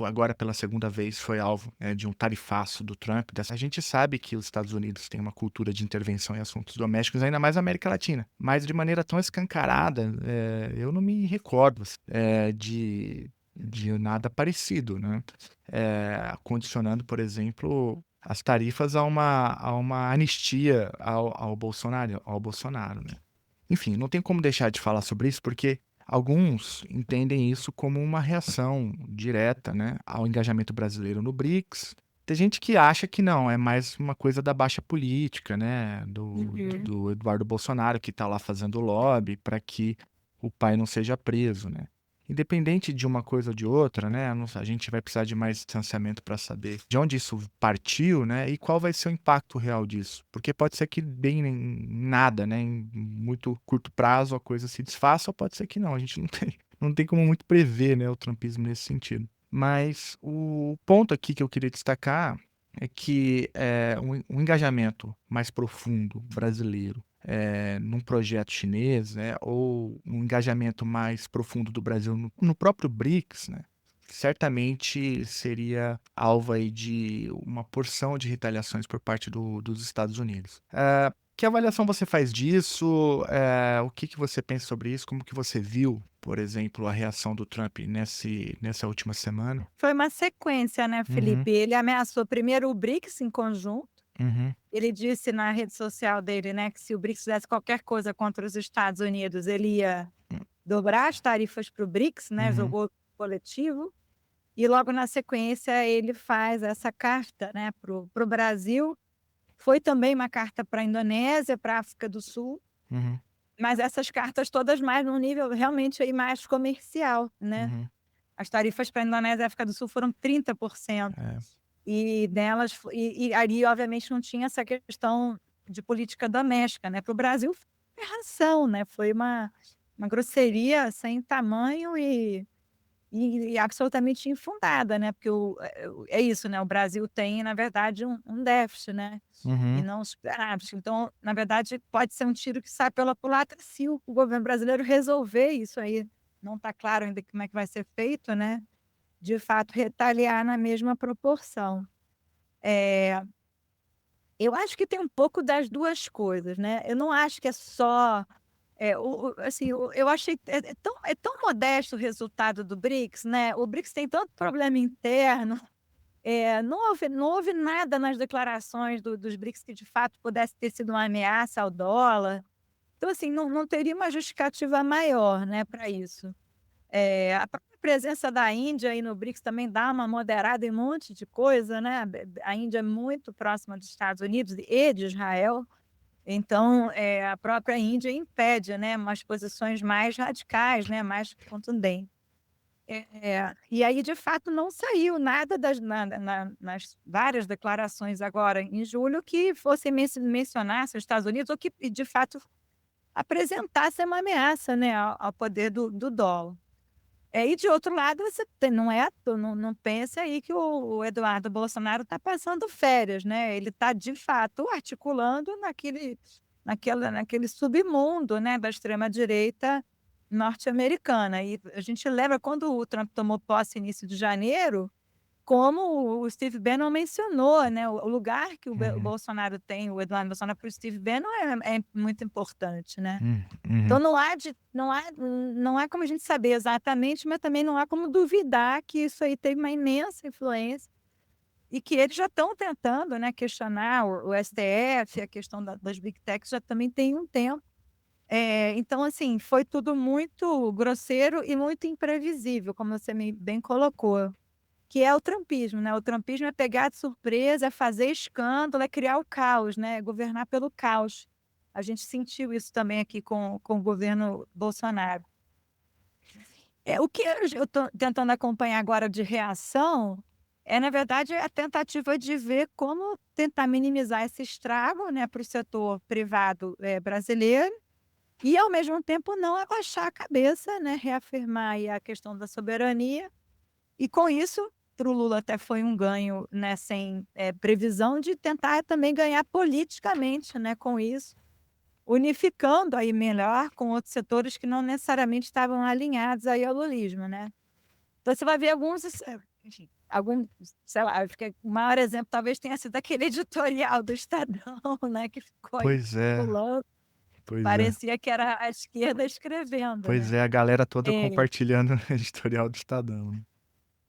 Speaker 1: agora pela segunda vez, foi alvo, de um tarifaço do Trump. A gente sabe que os Estados Unidos têm uma cultura de intervenção em assuntos domésticos, ainda mais na América Latina. Mas de maneira tão escancarada, eu não me recordo de nada parecido, né? Condicionando, por exemplo, as tarifas a uma anistia ao Bolsonaro, né? Enfim, não tem como deixar de falar sobre isso, porque alguns entendem isso como uma reação direta, né, ao engajamento brasileiro no BRICS. Tem gente que acha que não, é mais uma coisa da baixa política, né,
Speaker 2: Uhum.
Speaker 1: do Eduardo Bolsonaro, que está lá fazendo lobby para que o pai não seja preso, né. Independente de uma coisa ou de outra, né, a gente vai precisar de mais distanciamento para saber de onde isso partiu, né, e qual vai ser o impacto real disso. Porque pode ser que dê em nada, né, em muito curto prazo a coisa se desfaça, ou pode ser que não. A gente não tem como muito prever, né, o trumpismo nesse sentido. Mas o ponto aqui que eu queria destacar é que um engajamento mais profundo brasileiro num projeto chinês, né, ou um engajamento mais profundo do Brasil no próprio BRICS, né, certamente seria alvo aí de uma porção de retaliações por parte dos Estados Unidos. Que avaliação você faz disso? O que você pensa sobre isso? Como que você viu, por exemplo, a reação do Trump nessa última semana?
Speaker 2: Foi uma sequência, né,
Speaker 1: Uhum,
Speaker 2: Felipe? Ele ameaçou primeiro o BRICS em conjunto.
Speaker 1: uhum,
Speaker 2: Ele disse na rede social dele, né, que se o BRICS fizesse qualquer coisa contra os Estados Unidos, ele ia dobrar as tarifas para o BRICS, né,
Speaker 1: uhum,
Speaker 2: jogou coletivo. E logo na sequência ele faz essa carta, né, para o Brasil. Foi também uma carta para a Indonésia, para a África do Sul,
Speaker 1: uhum,
Speaker 2: mas essas cartas todas mais num nível realmente aí mais comercial, né.
Speaker 1: uhum.
Speaker 2: As tarifas para a Indonésia e África do Sul foram 30%.
Speaker 1: É.
Speaker 2: E delas e ali obviamente não tinha essa questão de política doméstica, né, para o Brasil foi aberração, né, foi uma grosseria sem tamanho e absolutamente infundada, né, porque é isso, né, o Brasil tem na verdade um déficit, né, e
Speaker 1: Uhum.
Speaker 2: não superávit, então na verdade pode ser um tiro que sai pela culatra se o governo brasileiro resolver isso aí, não está claro ainda como é que vai ser feito, né. de fato, retaliar na mesma proporção. Eh, eu acho que tem um pouco das 2 coisas, né. Eu não acho que é só, assim, eu achei é tão modesto o resultado do BRICS, né. O BRICS tem tanto problema interno, não houve nada nas declarações dos BRICS que de fato pudesse ter sido uma ameaça ao dólar. Então, assim, não teria uma justificativa maior, né, para isso. A própria presença da Índia aí no BRICS também dá uma moderada em um monte de coisa, né. A Índia é muito próxima dos Estados Unidos e de Israel, então, a própria Índia impede, né, umas posições mais radicais, né, mais contundentes. E aí, de fato, não saiu nada nas várias declarações agora em julho que fosse mencionasse os Estados Unidos ou que, de fato, apresentasse uma ameaça, né, ao poder do dólar. E de outro lado você tem não é à toa, não pense aí que o Eduardo Bolsonaro está passando férias, né, ele está de fato articulando naquele submundo, né, da extrema direita norte-americana. E a gente lembra quando o Trump tomou posse início de janeiro, como o Steve Bannon mencionou, né, o lugar que o
Speaker 1: Uhum,
Speaker 2: Bolsonaro tem, o Eduardo Bolsonaro para o Steve Bannon é muito importante, né. Então
Speaker 1: uhum.
Speaker 2: não há como a gente saber exatamente, mas também não há como duvidar que isso aí teve uma imensa influência e que eles já estão tentando, né, questionar o STF, a questão das Big Techs já também tem um tempo. Então, assim, foi tudo muito grosseiro e muito imprevisível, como você bem colocou, que é o trumpismo, né, o trumpismo é pegar de surpresa, é fazer escândalo, é criar o caos, né, é governar pelo caos. A gente sentiu isso também aqui com o governo Bolsonaro. O que eu estou tentando acompanhar agora de reação, na verdade, a tentativa de ver como tentar minimizar esse estrago, né, para o setor privado, brasileiro e, ao mesmo tempo, não abaixar a cabeça, né, reafirmar aí a questão da soberania e, com isso, para o Lula até foi um ganho, né, sem, previsão de tentar também ganhar politicamente, né, com isso, unificando aí melhor com outros setores que não necessariamente estavam alinhados aí ao lulismo, né. Então você vai ver enfim, algum sei lá, acho que o maior exemplo talvez tenha sido aquele editorial do Estadão, né, que ficou aí
Speaker 1: Pois é,
Speaker 2: circulando,
Speaker 1: pois é.
Speaker 2: parecia que era a esquerda escrevendo,
Speaker 1: Pois
Speaker 2: né.
Speaker 1: é, a galera toda
Speaker 2: É.
Speaker 1: compartilhando o editorial do Estadão, né.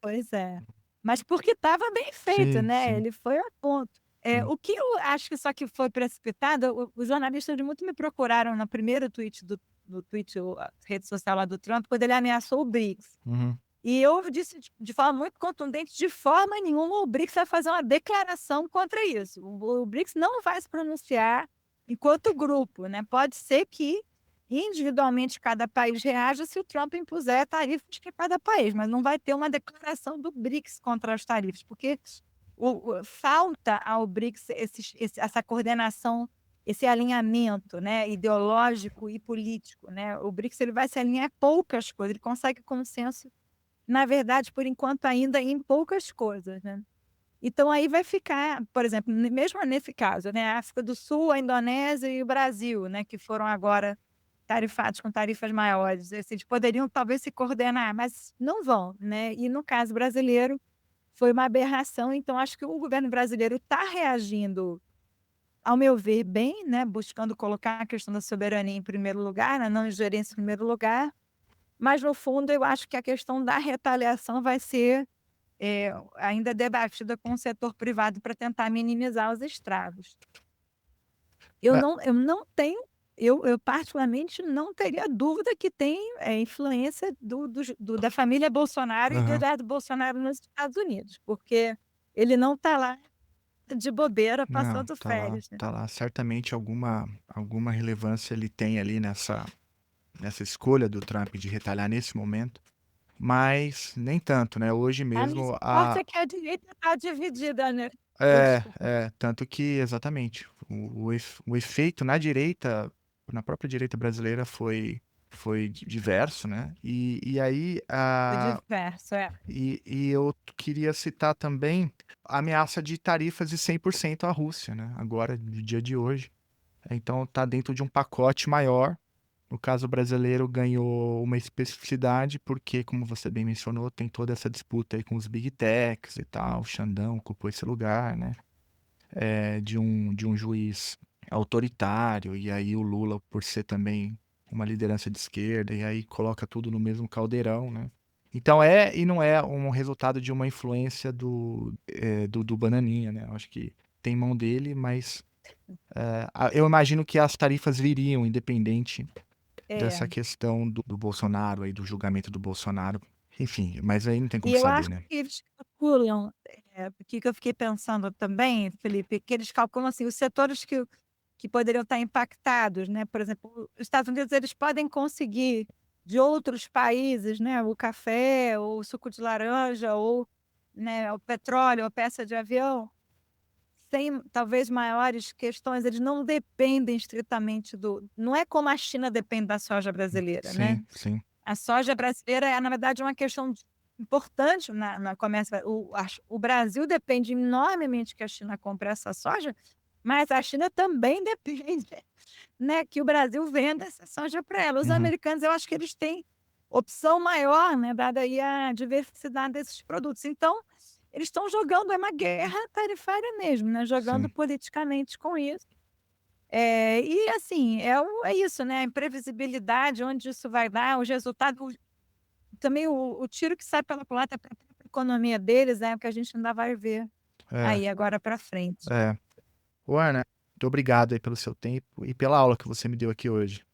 Speaker 2: Pois é. Mas porque estava bem feito,
Speaker 1: Sim,
Speaker 2: né,
Speaker 1: sim,
Speaker 2: ele foi a ponto.
Speaker 1: sim.
Speaker 2: O que eu acho que só que foi precipitado, os jornalistas muito me procuraram no primeiro tweet no tweet ou a rede social lá do Trump, quando ele ameaçou o BRICS.
Speaker 1: Uhum.
Speaker 2: E eu disse de forma muito contundente, de forma nenhuma o BRICS vai fazer uma declaração contra isso. O BRICS não vai se pronunciar enquanto grupo, né, pode ser que individualmente cada país reaja se o Trump impuser tarifas de cada país, mas não vai ter uma declaração do BRICS contra as tarifas, porque falta ao BRICS essa coordenação, esse alinhamento, né, ideológico e político, né. O BRICS ele vai se alinhar a poucas coisas, ele consegue consenso, na verdade, por enquanto ainda em poucas coisas, né. Então aí vai ficar, por exemplo, mesmo nesse caso, né, a África do Sul, a Indonésia e o Brasil, né, que foram agora tarifados com tarifas maiores, eles poderiam talvez se coordenar, mas não vão, né. E no caso brasileiro, foi uma aberração, então acho que o governo brasileiro está reagindo, ao meu ver, bem, né, buscando colocar a questão da soberania em primeiro lugar, a não ingerência em primeiro lugar, mas no fundo eu acho que a questão da retaliação vai ser, ainda debatida com o setor privado para tentar minimizar os estragos.
Speaker 1: É,
Speaker 2: Eu não tenho eu particularmente não teria dúvida que tem, influência da família Bolsonaro e do
Speaker 1: aham.
Speaker 2: Eduardo Bolsonaro nos Estados Unidos, porque ele não está lá de bobeira
Speaker 1: Não,
Speaker 2: passando
Speaker 1: tá lá,
Speaker 2: férias, né.
Speaker 1: tá lá. Certamente alguma relevância ele tem ali nessa escolha do Trump de retalhar nesse momento, mas nem tanto, né. Hoje
Speaker 2: A minha
Speaker 1: mesmo
Speaker 2: sorte é que a direita está dividida, né. Desculpa.
Speaker 1: tanto que exatamente, o efeito na direita, na própria direita brasileira foi diverso, né. E aí,
Speaker 2: O diverso, é.
Speaker 1: e eu queria citar também a ameaça de tarifas de 100% à Rússia, né, agora no dia de hoje. Então tá dentro de um pacote maior, No caso brasileiro, ganhou uma especificidade porque, como você bem mencionou, tem toda essa disputa aí com os Big Techs e tal. O Xandão ocupou esse lugar, né? De um juiz autoritário, e aí o Lula, por ser também uma liderança de esquerda, e aí coloca tudo no mesmo caldeirão, né? Então e não é um resultado de uma influência do Bananinha, né? Eu acho que tem mão dele, mas eu imagino que as tarifas viriam, independente dessa questão do Bolsonaro, aí, do julgamento do Bolsonaro. Enfim, mas aí não tem
Speaker 2: E
Speaker 1: como
Speaker 2: eu
Speaker 1: saber,
Speaker 2: acho
Speaker 1: né?
Speaker 2: que eles calculam, o que eu fiquei pensando também, Felipe, que eles calculam assim, os setores que poderiam estar impactados, né? Por exemplo, os Estados Unidos eles podem conseguir de outros países, né? O café, ou o suco de laranja, ou né, o petróleo, ou peça de avião, sem talvez maiores questões, eles não dependem estritamente não é como a China depende da soja brasileira, né?
Speaker 1: Sim, sim.
Speaker 2: A soja brasileira é, na verdade, uma questão importante na comércio. O Brasil depende enormemente que a China compre essa soja, mas a China também depende, né, que o Brasil venda essa soja para ela. Os
Speaker 1: Uhum.
Speaker 2: americanos, eu acho que eles têm opção maior, né, dada aí a diversidade desses produtos. Então, eles estão jogando, é uma guerra tarifária mesmo, né, jogando
Speaker 1: Sim.
Speaker 2: politicamente com isso. E assim, é isso, né, a imprevisibilidade, onde isso vai dar, os resultados, também o tiro que sai pela culatra para a economia deles, é o que a gente ainda vai ver
Speaker 1: É,
Speaker 2: aí agora para frente.
Speaker 1: é. Ô, Ana, muito obrigado aí pelo seu tempo e pela aula que você me deu aqui hoje.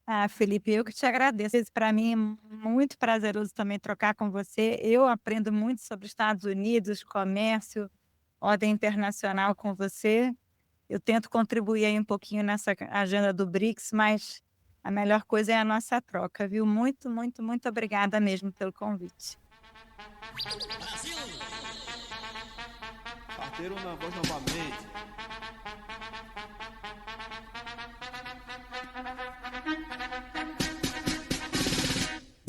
Speaker 2: Ah, Felipe, eu que te agradeço. Para mim é muito prazeroso também trocar com você. Eu aprendo muito sobre Estados Unidos, comércio, ordem internacional com você. Eu tento contribuir aí um pouquinho nessa agenda do BRICS, mas a melhor coisa é a nossa troca, viu? Muito, muito, muito obrigada mesmo pelo convite.
Speaker 4: Parteiro na voz novamente.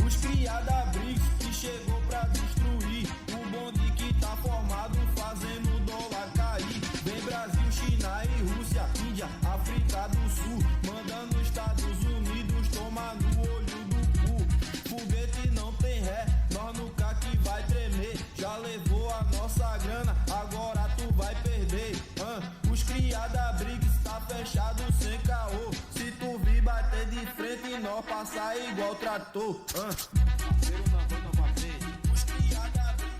Speaker 4: Os cria da BRICS que chegou pra destruir. O bonde que tá formado fazendo o dólar cair. Vem Brasil, China e Rússia, Índia, África do Sul. Mandando os Estados Unidos tomar no olho do cu. Foguete não tem ré, nós nunca que vai tremer. Já levou a nossa grana, agora tu vai perder. Os cria da BRICS tá fechado sem caô. Se tu vir bater de frente, nós passar igual trator. Parceiro na voz novamente. Os cria da BRICS.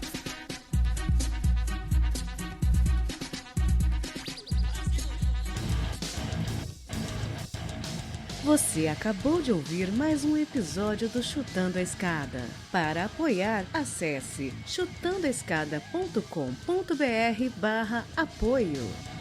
Speaker 5: Você acabou de ouvir mais um episódio do Chutando a Escada. Para apoiar, acesse chutandoaescada.com.br/apoio.